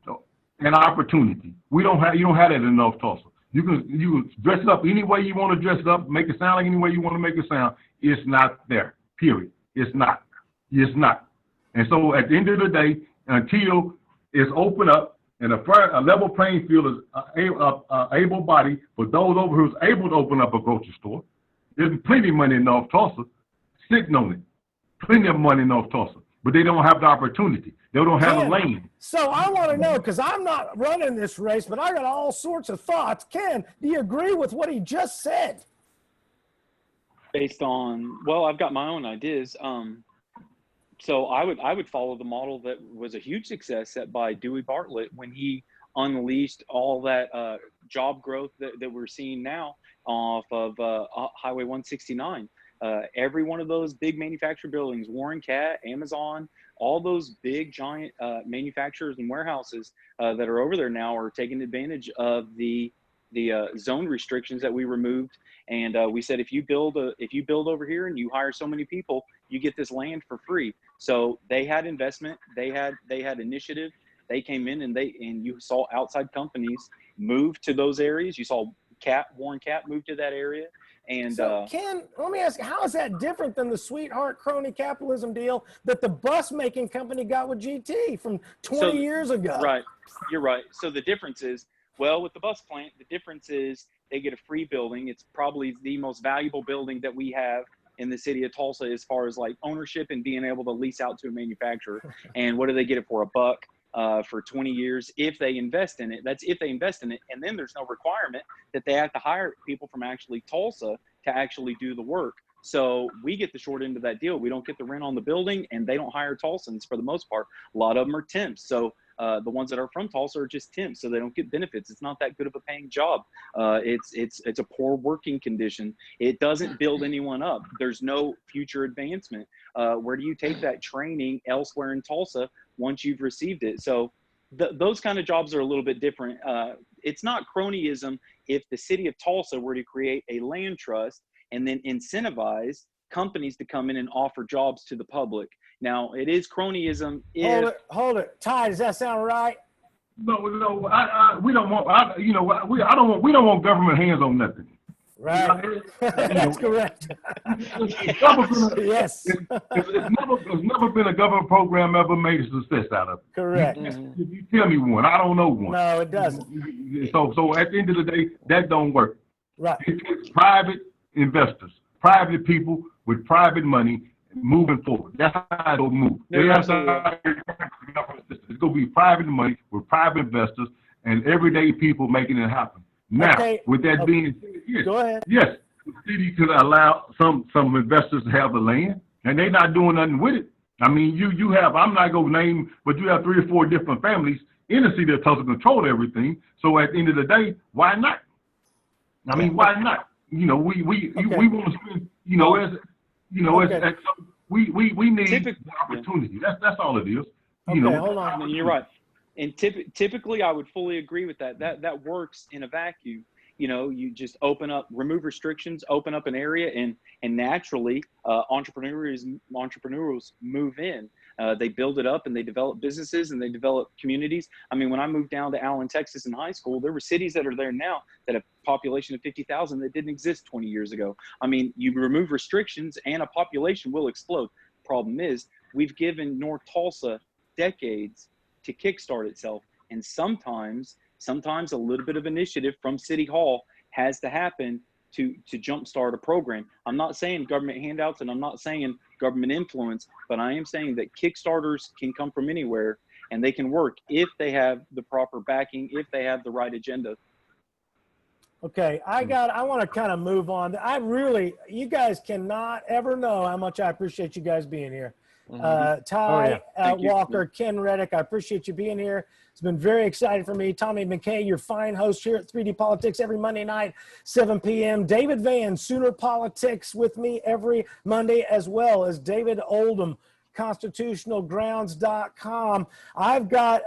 [SPEAKER 1] So, and opportunity. You don't have that in North Tulsa.
[SPEAKER 6] You can dress it up any way you want to dress it up, make it sound like any way you want to make it sound. It's not there, period. It's not. It's not. And so at the end of the day, until it's open up and a level playing field is able body for those over who's able to open up a grocery store, there's plenty of money in North Tulsa sitting on it. Plenty of money in North Tulsa, but they don't have the opportunity. They don't have a lane.
[SPEAKER 3] So I want to know, because I'm not running this race, but I got all sorts of thoughts. Ken, do you agree with what he just said?
[SPEAKER 5] Based on, well, I've got my own ideas. So I would follow the model that was a huge success set by Dewey Bartlett when he unleashed all that job growth that we're seeing now off of Highway 169. Every one of those big manufacturer buildings, Warren Cat, Amazon, all those big giant manufacturers and warehouses that are over there now are taking advantage of the zone restrictions that we removed. And we said, if you build over here and you hire so many people, you get this land for free. So they had investment, they had initiative. They came in and you saw outside companies move to those areas. You saw Warren Cat move to that area. And
[SPEAKER 3] so Ken, let me ask you, how is that different than the sweetheart crony capitalism deal that the bus making company got with GT from 20 years ago?
[SPEAKER 5] Right, you're right. So the difference is, well, with the bus plant, the difference is they get a free building. It's probably the most valuable building that we have in the city of Tulsa as far as like ownership and being able to lease out to a manufacturer. And what do they get it for? $1 for 20 years if they invest in it. That's if they invest in it. And then there's no requirement that they have to hire people from actually Tulsa to actually do the work. So we get the short end of that deal. We don't get the rent on the building, and they don't hire Tulsans for the most part. A lot of them are temps. So the ones that are from Tulsa are just temps, so they don't get benefits. It's not that good of a paying job. It's a poor working condition. It doesn't build anyone up. There's no future advancement. Where do you take that training elsewhere in Tulsa once you've received it? So those kind of jobs are a little bit different. It's not cronyism if the city of Tulsa were to create a land trust and then incentivize companies to come in and offer jobs to the public. Now, it is cronyism if...
[SPEAKER 3] Hold it. Ty, does that sound right?
[SPEAKER 6] No, we don't want, we don't want government hands on nothing.
[SPEAKER 3] Right. That's correct. Yes.
[SPEAKER 6] There's never been a government program ever made a success out of it.
[SPEAKER 3] Correct.
[SPEAKER 6] If you tell me one, I don't know one.
[SPEAKER 3] No, it doesn't.
[SPEAKER 6] So at the end of the day, that don't work.
[SPEAKER 3] Right.
[SPEAKER 6] It's private investors, private people with private money moving forward. That's how it'll move. It's going to be private money with private investors and everyday people making it happen. Now, with that being said, yes,
[SPEAKER 3] go ahead.
[SPEAKER 6] Yes, the city could allow some investors to have the land, and they're not doing nothing with it. I mean, you have, I'm not going to name, but you have 3 or 4 different families in the city of Tulsa control everything. So at the end of the day, why not? I mean, why not? You know, we want to spend, we need opportunity. That's all it is.
[SPEAKER 3] Hold on.
[SPEAKER 5] And you're right. And typically, I would fully agree with that. That works in a vacuum. You know, you just remove restrictions, open up an area, and naturally, entrepreneurs move in. They build it up, and they develop businesses, and they develop communities. I mean, when I moved down to Allen, Texas in high school, there were cities that are there now that have a population of 50,000 that didn't exist 20 years ago. I mean, you remove restrictions, and a population will explode. Problem is, we've given North Tulsa decades to kickstart itself, and sometimes a little bit of initiative from City Hall has to happen to jumpstart a program. I'm not saying government handouts, and I'm not saying government influence, but I am saying that Kickstarters can come from anywhere, and they can work if they have the proper backing, if they have the right agenda.
[SPEAKER 3] Okay, I want to kind of move on. You guys cannot ever know how much I appreciate you guys being here. Ty Walker, Ken Reddick, I appreciate you being here. It's been very exciting for me. Tommy McCay, your fine host here at 3D Politics every Monday night, 7 p.m. David Van, Sooner Politics with me every Monday, as well as David Oldham, constitutionalgrounds.com. I got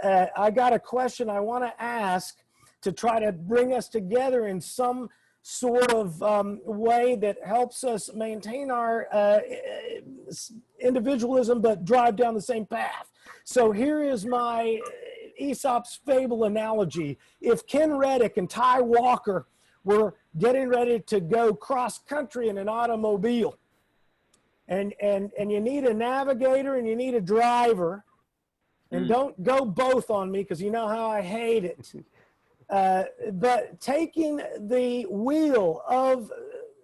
[SPEAKER 3] a question I want to ask to try to bring us together in some sort of way that helps us maintain our individualism but drive down the same path. So here is my Aesop's fable analogy. If Ken Reddick and Ty Walker were getting ready to go cross country in an automobile. And you need a navigator and you need a driver. And don't go both on me because you know how I hate it. But taking the wheel of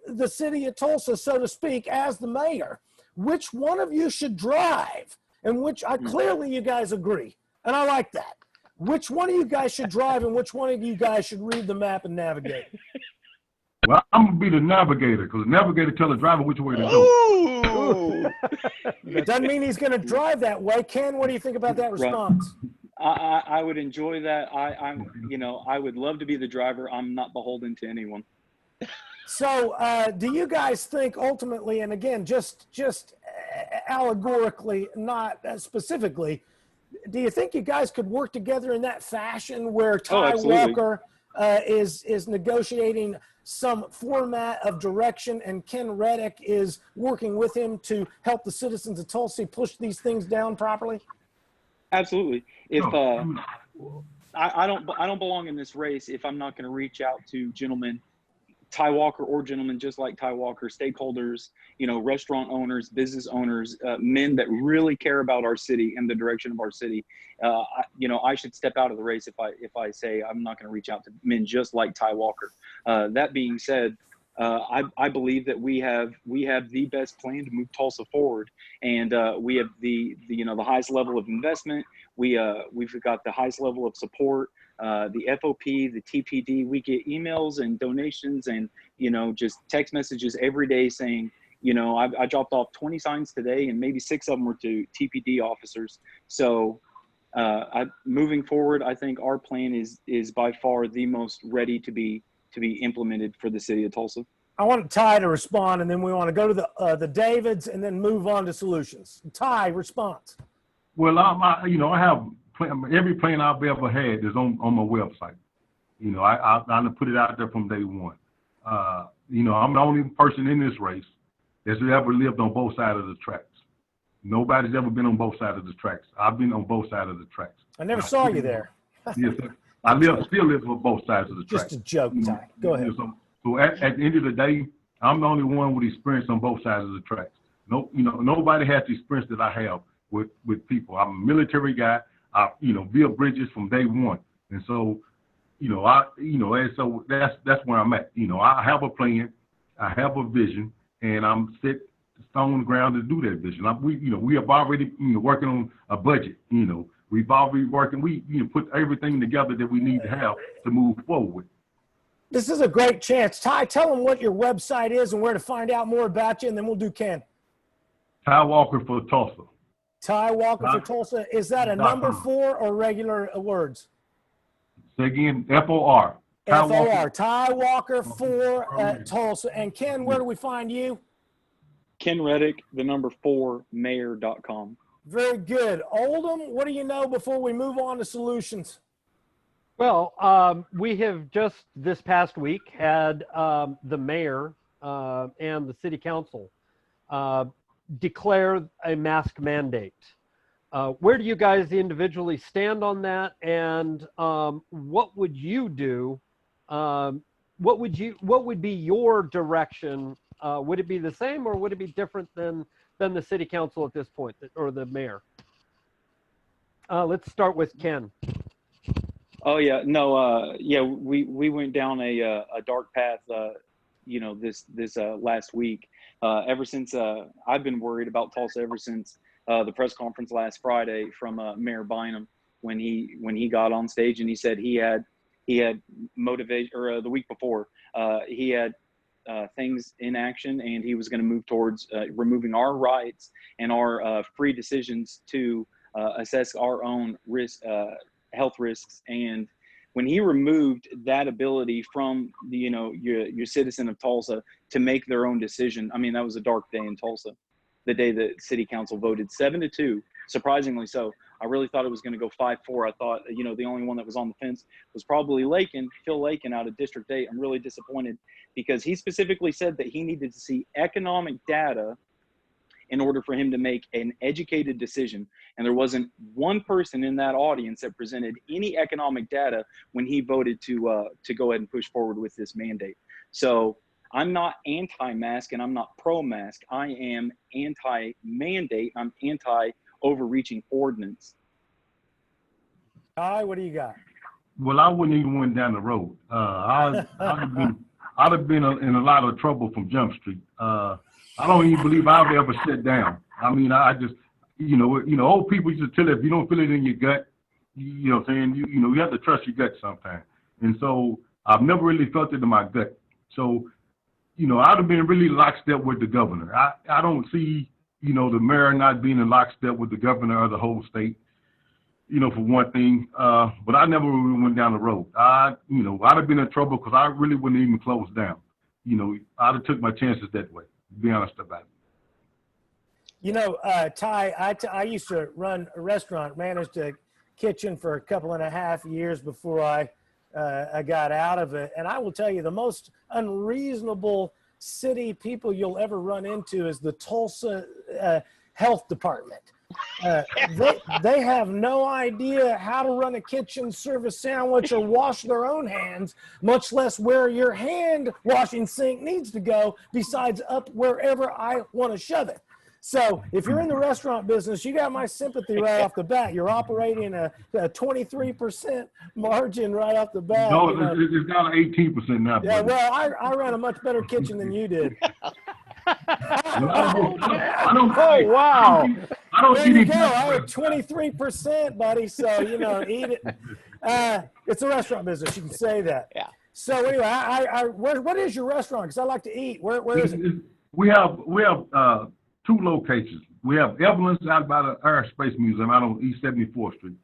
[SPEAKER 3] the city of Tulsa, so to speak, as the mayor, which one of you should drive? And which clearly you guys agree. And I like that. Which one of you guys should drive and which one of you guys should read the map and navigate?
[SPEAKER 6] Well, I'm gonna be the navigator because the navigator tell the driver which way to go.
[SPEAKER 3] It doesn't mean he's going to drive that way. Ken, what do you think about that response?
[SPEAKER 5] I would enjoy that. I would love to be the driver. I'm not beholden to anyone.
[SPEAKER 3] So, do you guys think ultimately, and again, just allegorically, not specifically, do you think you guys could work together in that fashion where Ty Walker is negotiating some format of direction and Ken Reddick is working with him to help the citizens of Tulsa push these things down properly?
[SPEAKER 5] Absolutely. If I don't belong in this race if I'm not going to reach out to gentlemen, Ty Walker or gentlemen just like Ty Walker, stakeholders, restaurant owners, business owners, men that really care about our city and the direction of our city. I should step out of the race if I say I'm not going to reach out to men just like Ty Walker. That being said, I believe that we have the best plan to move Tulsa forward, and we have the highest level of investment. We've got the highest level of support. The FOP, the TPD, we get emails and donations and, just text messages every day saying, I dropped off 20 signs today and maybe 6 of them were to TPD officers. So moving forward, I think our plan is by far the most ready to be implemented for the city of Tulsa.
[SPEAKER 3] I want Ty to respond, and then we want to go to the Davids and then move on to solutions. Ty, response.
[SPEAKER 6] Well, I have every plan I've ever had is on my website. I put it out there from day one. I'm the only person in this race that's ever lived on both sides of the tracks. Nobody's ever been on both sides of the tracks. I've been on both sides of the tracks.
[SPEAKER 3] I never saw you there.
[SPEAKER 6] Yes, sir. I still live on both sides of the tracks.
[SPEAKER 3] Just a joke, Ty. Go ahead.
[SPEAKER 6] So at the end of the day, I'm the only one with experience on both sides of the tracks. Nobody has the experience that I have with people. I'm a military guy. I built bridges from day one, and so, and so that's where I'm at. I have a plan, I have a vision, and I'm set on the ground to do that vision. We have already working on a budget. We've already working. We put everything together that we need to have to move forward.
[SPEAKER 3] This is a great chance. Ty, tell them what your website is and where to find out more about you, and then we'll do Ken.
[SPEAKER 6] Ty Walker for Tulsa.
[SPEAKER 3] Ty Walker for Tulsa. Is that a number 4 or regular words?
[SPEAKER 6] Say again, FOR.
[SPEAKER 3] FOR. Ty Walker for Tulsa. And Ken, where do we find you?
[SPEAKER 5] Ken Reddick, the number 4 mayor.com.
[SPEAKER 3] Very good. Oldham, what do you know before we move on to solutions?
[SPEAKER 4] Well, we have just this past week had the mayor and the city council declare a mask mandate. Where do you guys individually stand on that? And what would you do? What would be your direction? Would it be the same or would it be different than the city council at this point, or the mayor? Let's start with Ken.
[SPEAKER 5] Oh yeah, no, we went down a dark path, this last week. Ever since I've been worried about Tulsa ever since the press conference last Friday from Mayor Bynum when he got on stage and he said he had motivation, or the week before he had things in action and he was going to move towards removing our rights and our free decisions to assess our own health risks. And when he removed that ability from the, your citizen of Tulsa to make their own decision, I mean, that was a dark day in Tulsa, the day that city council voted 7-2, surprisingly so. I really thought it was going to go 5-4. I thought, the only one that was on the fence was probably Phil Lakin out of District 8. I'm really disappointed because he specifically said that he needed to see economic data in order for him to make an educated decision. And there wasn't one person in that audience that presented any economic data when he voted to go ahead and push forward with this mandate. So I'm not anti-mask and I'm not pro-mask. I am anti-mandate. I'm anti-overreaching ordinance.
[SPEAKER 3] Ty, what do you got?
[SPEAKER 6] Well, I wouldn't even went down the road. I'd have been in a lot of trouble from Jump Street. I don't even believe I've ever sat down. I mean, I just, old people used to tell us, if you don't feel it in your gut, you know what I'm saying, you have to trust your gut sometimes. And so I've never really felt it in my gut. So, I'd have been really lockstep with the governor. I don't see, the mayor not being in lockstep with the governor of the whole state, for one thing. But I never really went down the road. I'd have been in trouble because I really wouldn't even close down. I'd have took my chances that way, to be honest about it.
[SPEAKER 3] Ty, I used to run a restaurant, managed a kitchen for a couple and a half years before I got out of it. And I will tell you, the most unreasonable city people you'll ever run into is the Tulsa Health Department. They have no idea how to run a kitchen, serve a sandwich, or wash their own hands, much less where your hand washing sink needs to go, besides up wherever I want to shove it. So if you're in the restaurant business, you got my sympathy right off the bat. You're operating a 23% margin right off the bat.
[SPEAKER 6] No, it's down to 18% now.
[SPEAKER 3] Yeah, well, I ran a much better kitchen than you did.
[SPEAKER 6] I don't.
[SPEAKER 4] Oh, wow.
[SPEAKER 6] I don't
[SPEAKER 3] There
[SPEAKER 6] see
[SPEAKER 3] you
[SPEAKER 6] these.
[SPEAKER 3] go. I had 23%, buddy. So, eat it. It's a restaurant business. You can say that.
[SPEAKER 2] Yeah.
[SPEAKER 3] So anyway, what is your restaurant? Because I like to eat. Where is it?
[SPEAKER 6] We have two locations. We have Evelyn's out by the Aerospace Museum out on East 74th Street.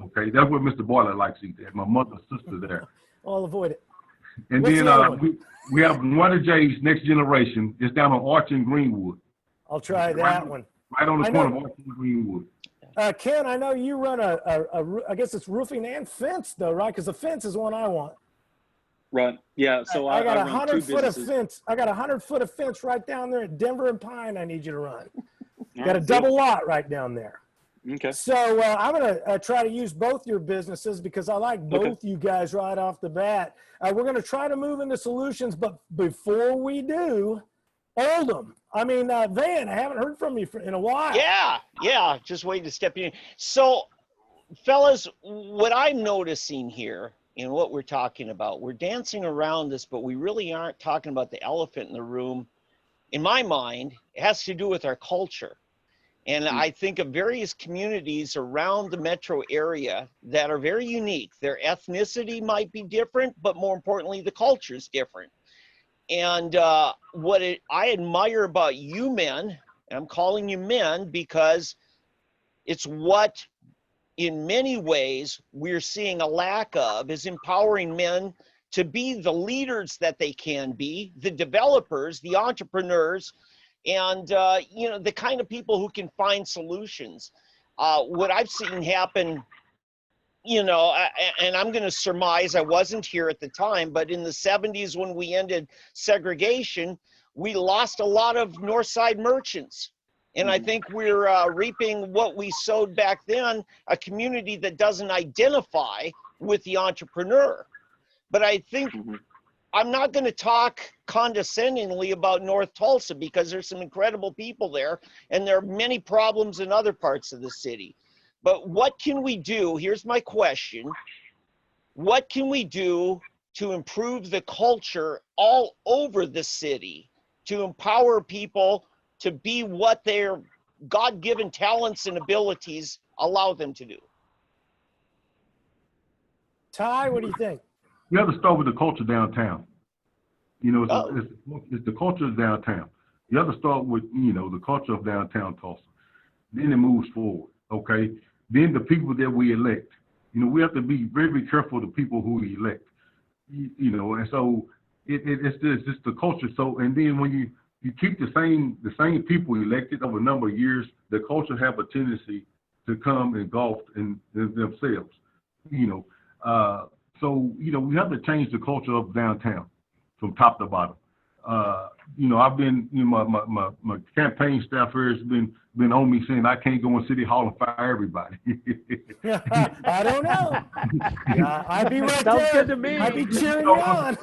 [SPEAKER 6] Okay, that's where Mr. Boiler likes to eat at. My mother's sister there.
[SPEAKER 3] I'll avoid it.
[SPEAKER 6] And
[SPEAKER 3] What's
[SPEAKER 6] then
[SPEAKER 3] the other one?
[SPEAKER 6] we have one of Jay's Next Generation. It's down on Arch and Greenwood.
[SPEAKER 3] I'll try that one.
[SPEAKER 6] Right on the
[SPEAKER 3] I
[SPEAKER 6] corner
[SPEAKER 3] know.
[SPEAKER 6] of Arch and Greenwood.
[SPEAKER 3] Ken, I know you run I guess it's roofing and fence though, right? Because the fence is one I want.
[SPEAKER 5] Right. Yeah. So
[SPEAKER 3] I got
[SPEAKER 5] run
[SPEAKER 3] 100
[SPEAKER 5] two
[SPEAKER 3] foot of
[SPEAKER 5] businesses.
[SPEAKER 3] fence. I got 100 foot of fence right down there at Denver and Pine. I need you to run.
[SPEAKER 5] All
[SPEAKER 3] Got a
[SPEAKER 5] right,
[SPEAKER 3] double lot right down there.
[SPEAKER 5] Okay.
[SPEAKER 3] So I'm going to try to use both your businesses because I like both you guys right off the bat. We're going to try to move into solutions, but before we do, Oldham. Van, I haven't heard from you in a while.
[SPEAKER 2] Yeah, just waiting to step in. So, fellas, what I'm noticing here in what we're talking about, we're dancing around this, but we really aren't talking about the elephant in the room. In my mind, it has to do with our culture. And I think of various communities around the metro area that are very unique. Their ethnicity might be different, but more importantly, the culture is different. And I admire about you men, and I'm calling you men because it's what in many ways we're seeing a lack of, is empowering men to be the leaders that they can be, the developers, the entrepreneurs, and the kind of people who can find solutions. What I've seen happen, and I'm going to surmise, I wasn't here at the time, but in the 70s when we ended segregation, we lost a lot of Northside merchants. And I think we're reaping what we sowed back then, a community that doesn't identify with the entrepreneur. But I think I'm not going to talk condescendingly about North Tulsa because there's some incredible people there, and there are many problems in other parts of the city. But what can we do? Here's my question. What can we do to improve the culture all over the city, to empower people to be what their God-given talents and abilities allow them to do?
[SPEAKER 3] Ty, what do you think?
[SPEAKER 6] You have to start with the culture downtown. It's the culture of downtown. You have to start with, the culture of downtown Tulsa. Then it moves forward, okay? Then the people that we elect. We have to be very, very careful of the people who we elect. And so it's just the culture. So, and then when you keep the same people elected over a number of years, the culture have a tendency to come engulfed in themselves. So we have to change the culture of downtown from top to bottom. I've been, my campaign staff here has been on me saying I can't go in City Hall and fire everybody.
[SPEAKER 3] I don't know. Yeah, I'd be right
[SPEAKER 4] Sounds
[SPEAKER 3] there.
[SPEAKER 4] good to me.
[SPEAKER 3] I'd be cheering you on.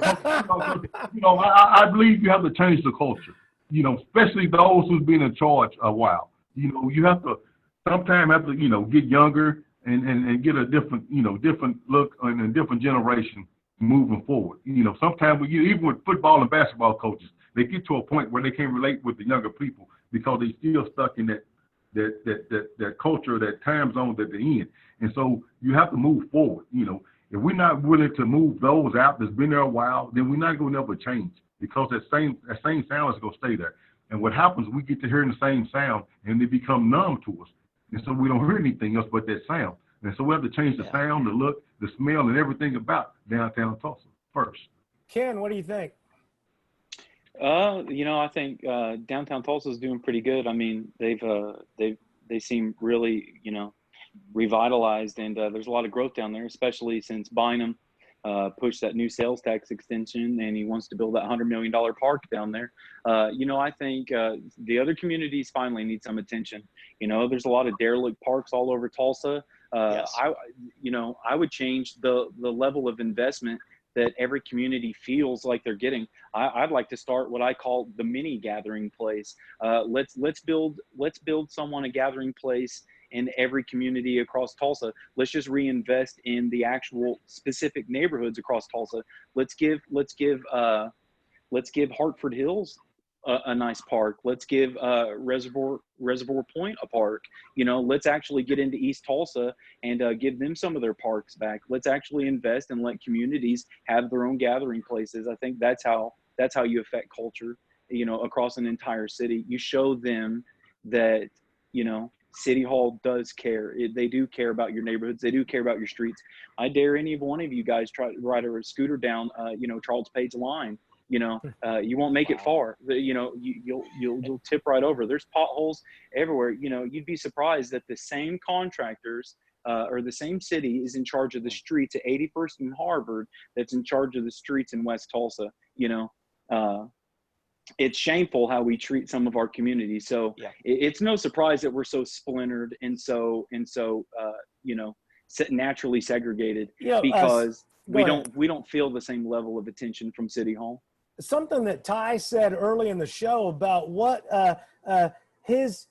[SPEAKER 6] I believe you have to change the culture, especially those who's been in charge a while. You have to sometimes get younger and get a different, different look and a different generation moving forward. Sometimes even with football and basketball coaches, they get to a point where they can't relate with the younger people because they're still stuck in that culture, that time zone that they're in. And so you have to move forward. If we're not willing to move those out that's been there a while, then we're not going to never change because that same sound is going to stay there. And what happens, we get to hearing the same sound and they become numb to us. And so we don't hear anything else but that sound. And so we have to change the sound, the look, the smell, and everything about downtown Tulsa first.
[SPEAKER 3] Ken, what do you think?
[SPEAKER 5] I think downtown Tulsa is doing pretty good. I mean, they seem really, revitalized, and there's a lot of growth down there, especially since Bynum pushed that new sales tax extension, and he wants to build that $100 million park down there. I think the other communities finally need some attention. There's a lot of derelict parks all over Tulsa.
[SPEAKER 2] Yes.
[SPEAKER 5] I would change the level of investment that every community feels like they're getting. I'd like to start what I call the mini gathering place. Let's build someone a gathering place in every community across Tulsa. Let's just reinvest in the actual specific neighborhoods across Tulsa. Let's give Hartford Hills a nice park. Let's give Reservoir Point a park. Let's actually get into East Tulsa and give them some of their parks back. Let's actually invest and let communities have their own gathering places. I think that's how you affect culture, across an entire city. You show them that, City Hall does care. They do care about your neighborhoods. They do care about your streets. I dare any one of you guys try to ride a scooter down, Charles Page Line. You won't make it far. You'll tip right over. There's potholes everywhere. You'd be surprised that the same contractors or the same city is in charge of the streets at 81st and Harvard that's in charge of the streets in West Tulsa. It's shameful how we treat some of our communities. So it's no surprise that we're so splintered and so naturally segregated because we don't feel the same level of attention from City Hall.
[SPEAKER 3] Something that Ty said early in the show about what his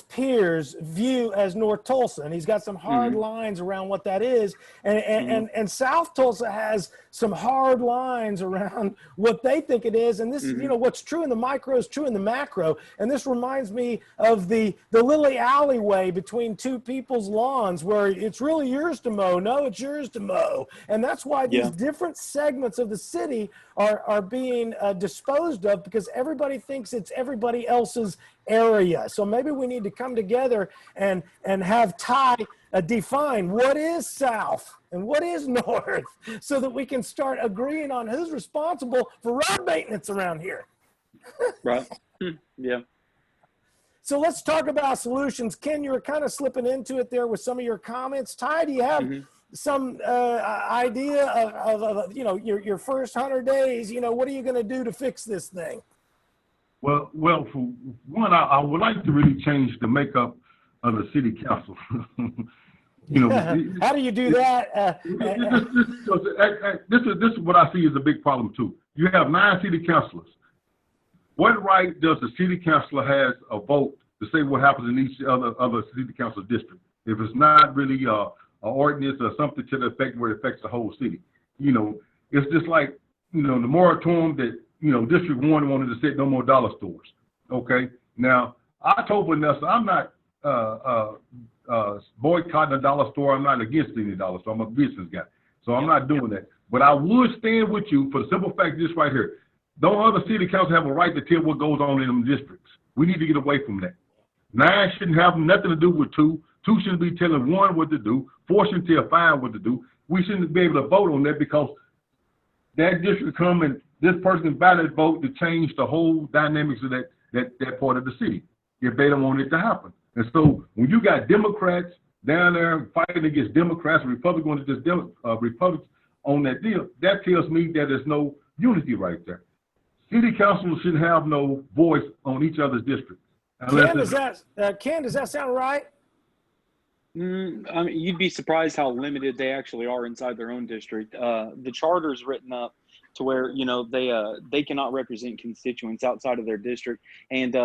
[SPEAKER 3] peers view as North Tulsa, and he's got some hard lines around what that is, and South Tulsa has some hard lines around what they think it is, and this what's true in the micro is true in the macro, and this reminds me of the Lily alleyway between two people's lawns where it's really yours to mow. No, it's yours to mow, and that's why these different segments of the city are being disposed of because everybody thinks it's everybody else's area. So maybe we need to come together and have Ty define what is South and what is North so that we can start agreeing on who's responsible for road maintenance around here.
[SPEAKER 5] Right. Yeah.
[SPEAKER 3] So let's talk about solutions. Ken, you were kind of slipping into it there with some of your comments. Ty, do you have some idea of your first 100 days? What are you going to do to fix this thing?
[SPEAKER 6] Well, for one, I would like to really change the makeup of the city council.
[SPEAKER 3] How do you do that?
[SPEAKER 6] This is what I see as a big problem too. You have 9 city councilors. What right does the city councilor have a vote to say what happens in each other city council district if it's not really an ordinance or something to the effect where it affects the whole city? It's just like the moratorium that District 1 wanted to set no more dollar stores. Okay. Now, I told Vanessa, I'm not boycotting a dollar store. I'm not against any dollar store. I'm a business guy. So I'm not doing that. But I would stand with you for the simple fact this right here. Don't other city councils have a right to tell what goes on in them districts? We need to get away from that. 9 shouldn't have nothing to do with 2. 2 shouldn't be telling 1 what to do. 4 shouldn't tell 5 what to do. We shouldn't be able to vote on that because that district come and this person ballot vote to change the whole dynamics of that part of the city if they don't want it to happen. And so when you got Democrats down there fighting against Democrats, Republicans against Republicans on that deal, that tells me that there's no unity right there. city council should have no voice on each other's district.
[SPEAKER 3] Ken, does that sound right?
[SPEAKER 5] I mean, you'd be surprised how limited they actually are inside their own district. The charter's written up to where, you know, they cannot represent constituents outside of their district. And,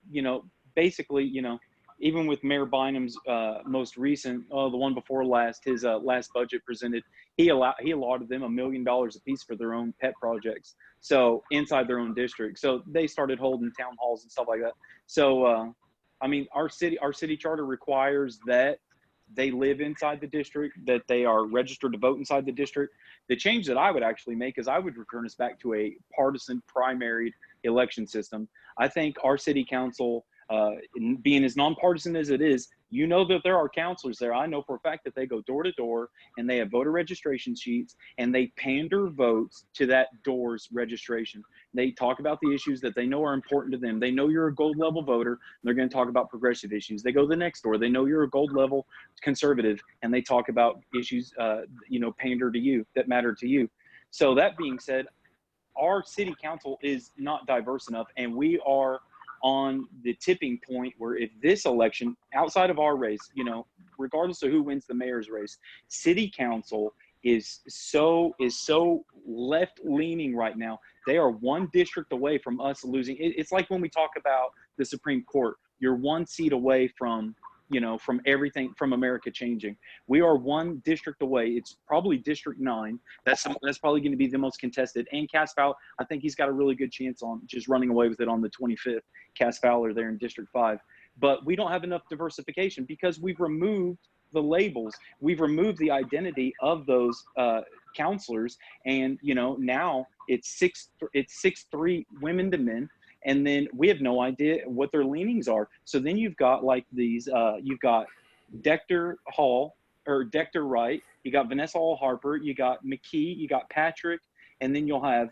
[SPEAKER 5] you know, basically, you know, even with Mayor Bynum's most recent, the one before last, his last budget presented, he allotted them $1 million a piece for their own pet projects. So inside their own district. So they started holding town halls and stuff like that. So, I mean, our city charter requires that they live inside the district, that they are registered to vote inside the district. The change that I would actually make is I would return us back to a partisan primaried election system. I think our city council, being as nonpartisan as it is, you know that there are counselors there. I know for a fact that they go door to door and they have voter registration sheets and they pander votes to that door's registration. They talk about the issues that they know are important to them. They know you're a gold level voter. They're going to talk about progressive issues. They go to the next door. They know you're a gold level conservative and they talk about issues, you know, pander to you that matter to you. So that being said, our city council is not diverse enough, and we are on the tipping point where if this election, outside of our race, you know, regardless of who wins the mayor's race, city council is so left leaning right now. They are one district away from us losing. It's like when we talk about the Supreme Court, you're one seat away from, you know, from everything, from America changing. We are one district away. It's probably District 9. That's probably going to be the most contested. And Cass Fowler, I think he's got a really good chance on just running away with it on the 25th. Cass Fowler there in District 5. But we don't have enough diversification because we've removed the labels. We've removed the identity of those counselors. And, you know, now it's 6'3" women to men. And then we have no idea what their leanings are. So then you've got like these, you've got Dexter Wright, you got Vanessa Hall Harper, you got McKee, you got Patrick, and then you'll have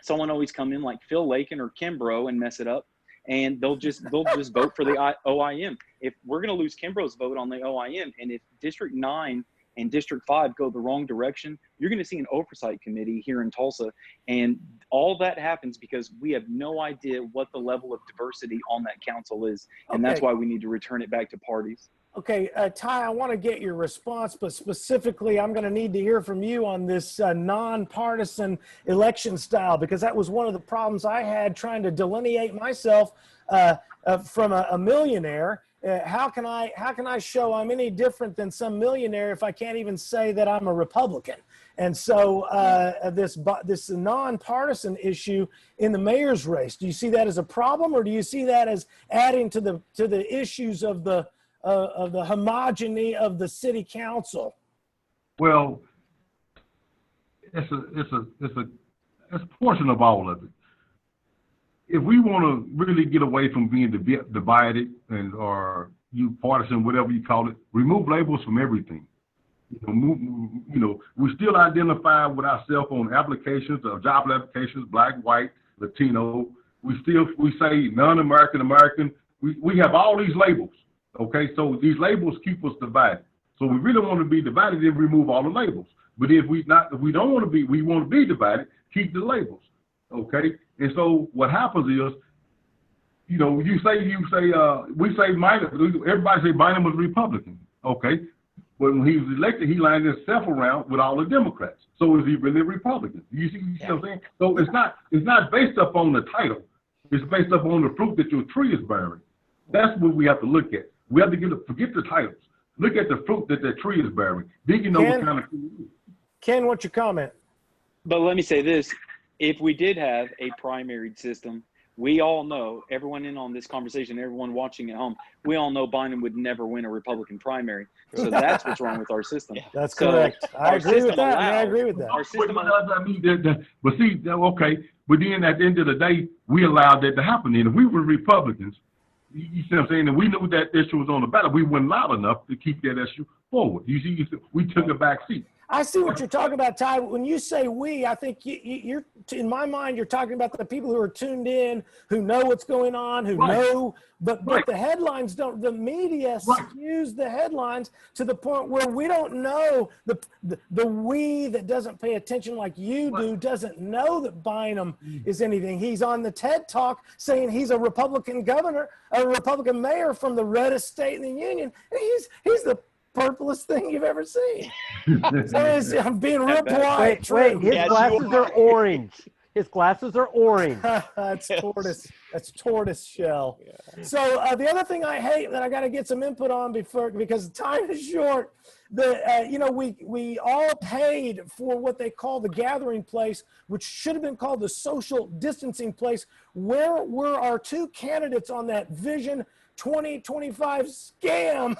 [SPEAKER 5] someone always come in like Phil Lakin or Kimbrough and mess it up. And they'll just vote for the OIM. If we're going to lose Kimbrough's vote on the OIM, and if District 9 and District 5 go the wrong direction, you're going to see an oversight committee here in Tulsa. And all that happens because we have no idea what the level of diversity on that council is. And that's why we need to return it back to parties.
[SPEAKER 3] Okay, Ty, I want to get your response, but specifically, I'm going to need to hear from you on this nonpartisan election style, because that was one of the problems I had trying to delineate myself from a millionaire. How can I show I'm any different than some millionaire if I can't even say that I'm a Republican? And so this nonpartisan issue in the mayor's race, do you see that as a problem, or do you see that as adding to the issues of the homogeny of the city council?
[SPEAKER 6] Well, it's a portion of all of it. If we want to really get away from being divided or you partisan, whatever you call it, remove labels from everything. We still identify with ourselves on applications, job applications, black, white, Latino. We say non-American, American. We have all these labels. Okay, so these labels keep us divided. So we really want to be divided, then remove all the labels. But if we don't want to be, we want to be divided, keep the labels. Okay, and so what happens is, we say Bynum, everybody say Bynum was Republican. Okay, but when he was elected, he lined himself around with all the Democrats. So is he really a Republican? You see what I'm saying? So it's not based upon the title. It's based upon the fruit that your tree is bearing. That's what we have to look at. We have to forget the titles. Look at the fruit that tree is bearing. Then you know what kind of tree it is.
[SPEAKER 3] Ken, what's your comment?
[SPEAKER 5] But let me say this. If we did have a primaried system, we all know, everyone in on this conversation, everyone watching at home, we all know Bynum would never win a Republican primary. So that's what's wrong with our system.
[SPEAKER 3] Yeah, that's correct. I agree with that. I agree with that.
[SPEAKER 5] Our system
[SPEAKER 6] but see, okay, but then at the end of the day, we allowed that to happen. And if we were Republicans, you see what I'm saying, and we knew that issue was on the ballot, we weren't loud enough to keep that issue forward. You see, we took a back seat.
[SPEAKER 3] I see what you're talking about, Ty. When you say we, I think you're, in my mind, you're talking about the people who are tuned in, who know what's going on, who know, but the headlines don't, the media skews the headlines to the point where we don't know, the we that doesn't pay attention like you do doesn't know that Bynum is anything. He's on the TED Talk saying he's a Republican governor, a Republican mayor from the reddest state in the union. And he's the purplest thing you've ever seen. So I'm being real polite.
[SPEAKER 4] Wait, his
[SPEAKER 2] Yes,
[SPEAKER 4] glasses are orange. His glasses are orange.
[SPEAKER 3] That's tortoise. That's tortoise shell. Yeah. So the other thing I hate that I got to get some input on because time is short. We all paid for what they call the gathering place, which should have been called the social distancing place. Where were our two candidates on that Vision 2025 scam?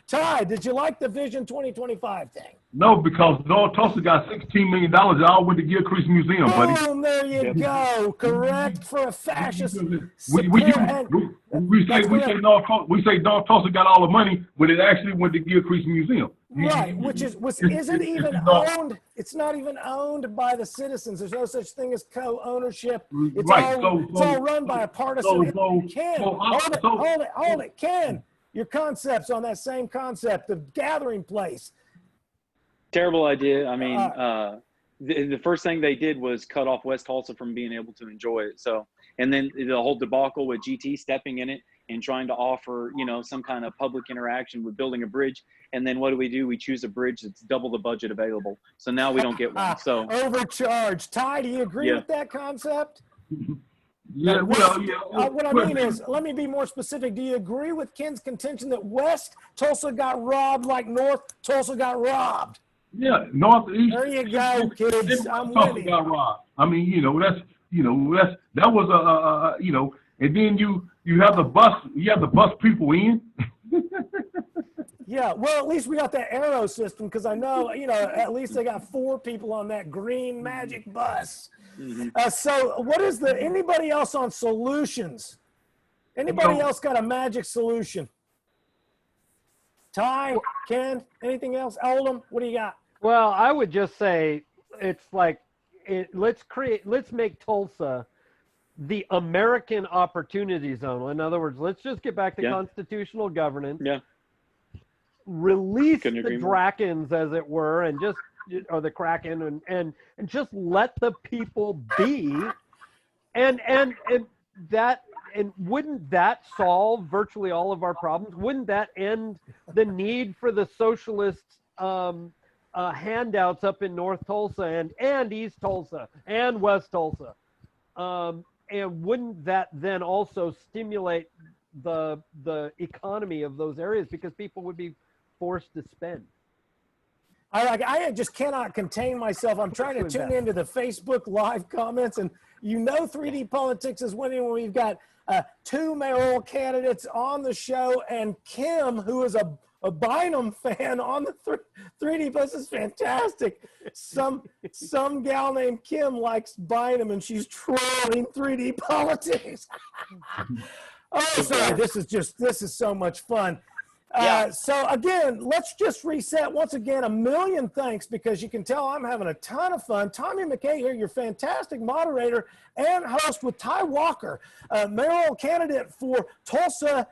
[SPEAKER 3] Ty, did you like the Vision 2025 thing?
[SPEAKER 6] No, because North Tulsa got $16 million. It all went to Gilcrease Museum, buddy.
[SPEAKER 3] Boom, there you go. Correct for a fascist.
[SPEAKER 6] We say North Tulsa got all the money, but it actually went to Gilcrease Museum.
[SPEAKER 3] Right, isn't even owned. It's not even owned by the citizens. There's no such thing as co-ownership. It's all run by a partisan. Hold it, Ken. Your concepts on that same concept of gathering place.
[SPEAKER 5] Terrible idea. I mean, the first thing they did was cut off West Tulsa from being able to enjoy it. So, and then the whole debacle with GT stepping in it and trying to offer, some kind of public interaction with building a bridge. And then what do? We choose a bridge that's double the budget available. So now we don't get one. So
[SPEAKER 3] overcharged. Ty, do you agree with that concept?
[SPEAKER 6] Yeah,
[SPEAKER 3] what I mean is, let me be more specific. Do you agree with Ken's contention that West Tulsa got robbed like North Tulsa got robbed?
[SPEAKER 6] Yeah, Northeast.
[SPEAKER 3] There you go, kids. I'm winning.
[SPEAKER 6] Got robbed. I mean, that was and then you have the bus people in.
[SPEAKER 3] Yeah, well, at least we got that arrow system because I know, at least they got 4 people on that green magic bus. Mm-hmm. So what is anybody else on solutions? Anybody else got a magic solution? Ty, Ken, anything else? Oldham, what do you got?
[SPEAKER 4] Well, I would just say it's like, let's make Tulsa the American Opportunity Zone. In other words, let's just get back to constitutional governance. Yeah. Release the Drakens, as it were, and just, or the Kraken, and just let the people be, and wouldn't that solve virtually all of our problems? Wouldn't that end the need for the socialist handouts up in North Tulsa and East Tulsa and West Tulsa? And wouldn't that then also stimulate the economy of those areas because people would be forced to spend?
[SPEAKER 3] I just cannot contain myself. I'm trying to tune into the Facebook Live comments, and 3D Politics is winning when we've got 2 mayoral candidates on the show, and Kim, who is a Bynum fan on the 3D. This is fantastic. Some gal named Kim likes Bynum, and she's trolling 3D Politics. Oh, sorry. This is so much fun. So again, let's just reset once again. A million thanks, because you can tell I'm having a ton of fun. Tommy McCay here, your fantastic moderator and host, with Ty Walker, mayoral candidate for Tulsa,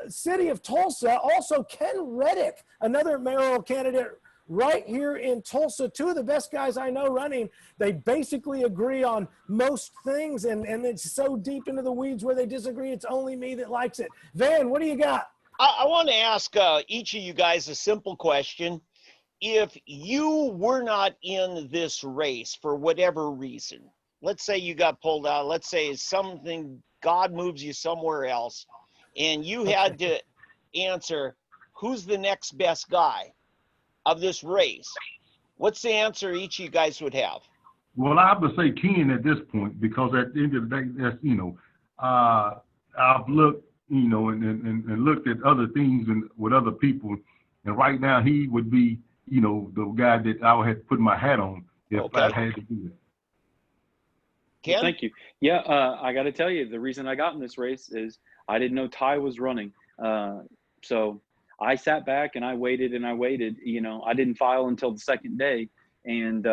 [SPEAKER 3] city of Tulsa. Also Ken Reddick, another mayoral candidate right here in Tulsa. 2 of the best guys I know running. They basically agree on most things, and it's so deep into the weeds where they disagree. It's only me that likes it. Van, what do you got?
[SPEAKER 2] I want to ask each of you guys a simple question. If you were not in this race for whatever reason, let's say you got pulled out, let's say it's something, God moves you somewhere else, and you had to answer, who's the next best guy of this race? What's the answer each of you guys would have?
[SPEAKER 6] Well, I have to say Ken at this point, because at the end of the day, that's, I've looked, and looked at other things and with other people, and right now he would be, the guy that I would have to put my hat on if I had to do it.
[SPEAKER 2] Ken?
[SPEAKER 5] Thank you. Yeah, I got to tell you, the reason I got in this race is I didn't know Ty was running. So I sat back and I waited and I waited. You know, I didn't file until the second day, and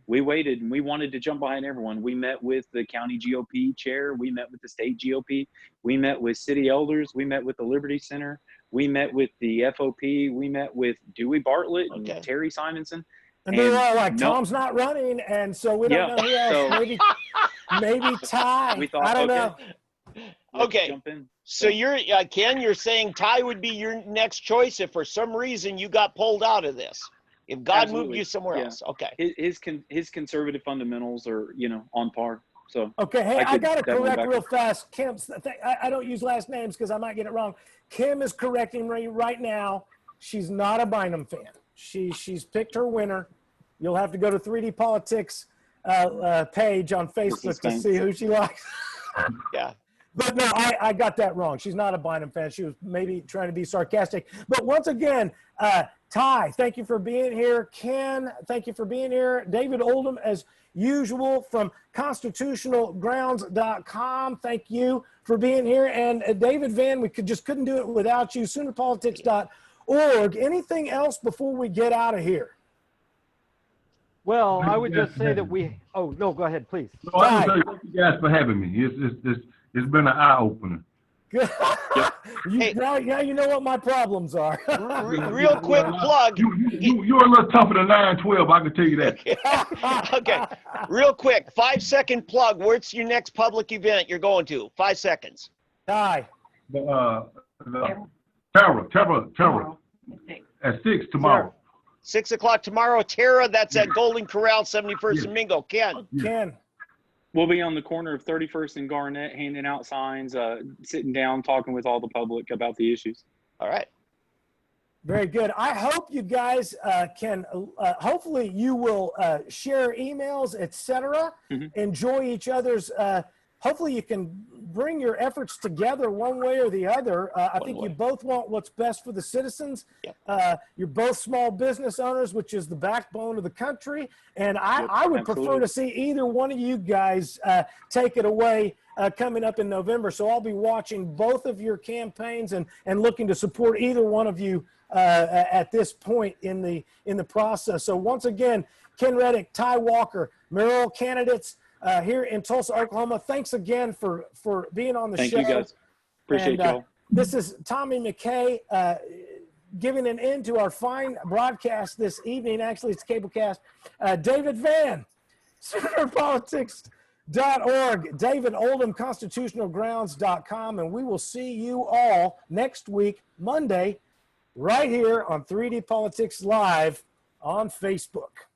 [SPEAKER 5] we waited and we wanted to jump behind everyone. We met with the county GOP chair. We met with the state GOP. We met with city elders. We met with the Liberty Center. We met with the FOP. We met with Dewey Bartlett and Terry Simonson.
[SPEAKER 3] And they're all like, Tom's not running, and so we don't know who else.
[SPEAKER 5] So,
[SPEAKER 3] maybe Ty.
[SPEAKER 5] We thought,
[SPEAKER 3] I don't know.
[SPEAKER 2] Okay.
[SPEAKER 5] Jump in.
[SPEAKER 2] So you're Ken, you're saying Ty would be your next choice if for some reason you got pulled out of this. If God moved you somewhere else. Okay.
[SPEAKER 5] His conservative fundamentals are, you know, on par. So
[SPEAKER 3] okay, hey, I got to correct real
[SPEAKER 5] back.
[SPEAKER 3] fast. Kim, I don't use last names because I might get it wrong. Kim is correcting me right now. She's not a Bynum fan. She's picked her winner. You'll have to go to 3D Politics page on Facebook to see who she likes.
[SPEAKER 2] Yeah.
[SPEAKER 3] But no, I got that wrong. She's not a Bynum fan. She was maybe trying to be sarcastic. But once again, Ty, thank you for being here. Ken, thank you for being here. David Oldham, as usual, from constitutionalgrounds.com. Thank you for being here. And David Van, we just couldn't do it without you. Soonerpolitics.org. Anything else before we get out of here?
[SPEAKER 4] Well, I would just say that oh, no, go ahead, please.
[SPEAKER 6] No, I want to say thank you guys for having me. It's been an eye-opener.
[SPEAKER 3] Good. Now you know what my problems are.
[SPEAKER 2] Real quick plug.
[SPEAKER 6] You're a little tougher than 912, I can tell you that.
[SPEAKER 2] Okay. Real quick, 5-second plug. Where's your next public event you're going to? 5 seconds.
[SPEAKER 3] Ty.
[SPEAKER 6] Terror. At 6 tomorrow.
[SPEAKER 2] 6 o'clock tomorrow. Tara, that's at Golden Corral, 71st and Mingo. Ken.
[SPEAKER 5] We'll be on the corner of 31st and Garnett, handing out signs, sitting down, talking with all the public about the issues.
[SPEAKER 2] All right.
[SPEAKER 3] Very good. I hope you guys can, hopefully you will share emails, etc. Enjoy each other's, hopefully you can bring your efforts together one way or the other. I think you both want what's best for the citizens.
[SPEAKER 2] Yep.
[SPEAKER 3] You're both small business owners, which is the backbone of the country. And I would prefer to see either one of you guys take it away coming up in November. So I'll be watching both of your campaigns and looking to support either one of you at this point in the process. So once again, Ken Reddick, Ty Walker, mayoral candidates, here in Tulsa, Oklahoma. Thanks again for being on the show.
[SPEAKER 5] Thank you, guys. Appreciate y'all.
[SPEAKER 3] This is Tommy McCay giving an end to our fine broadcast this evening. Actually, it's Cablecast. David Van, Soonerpolitics.org, David Oldham, constitutionalgrounds.com, and we will see you all next week, Monday, right here on 3D Politics Live on Facebook.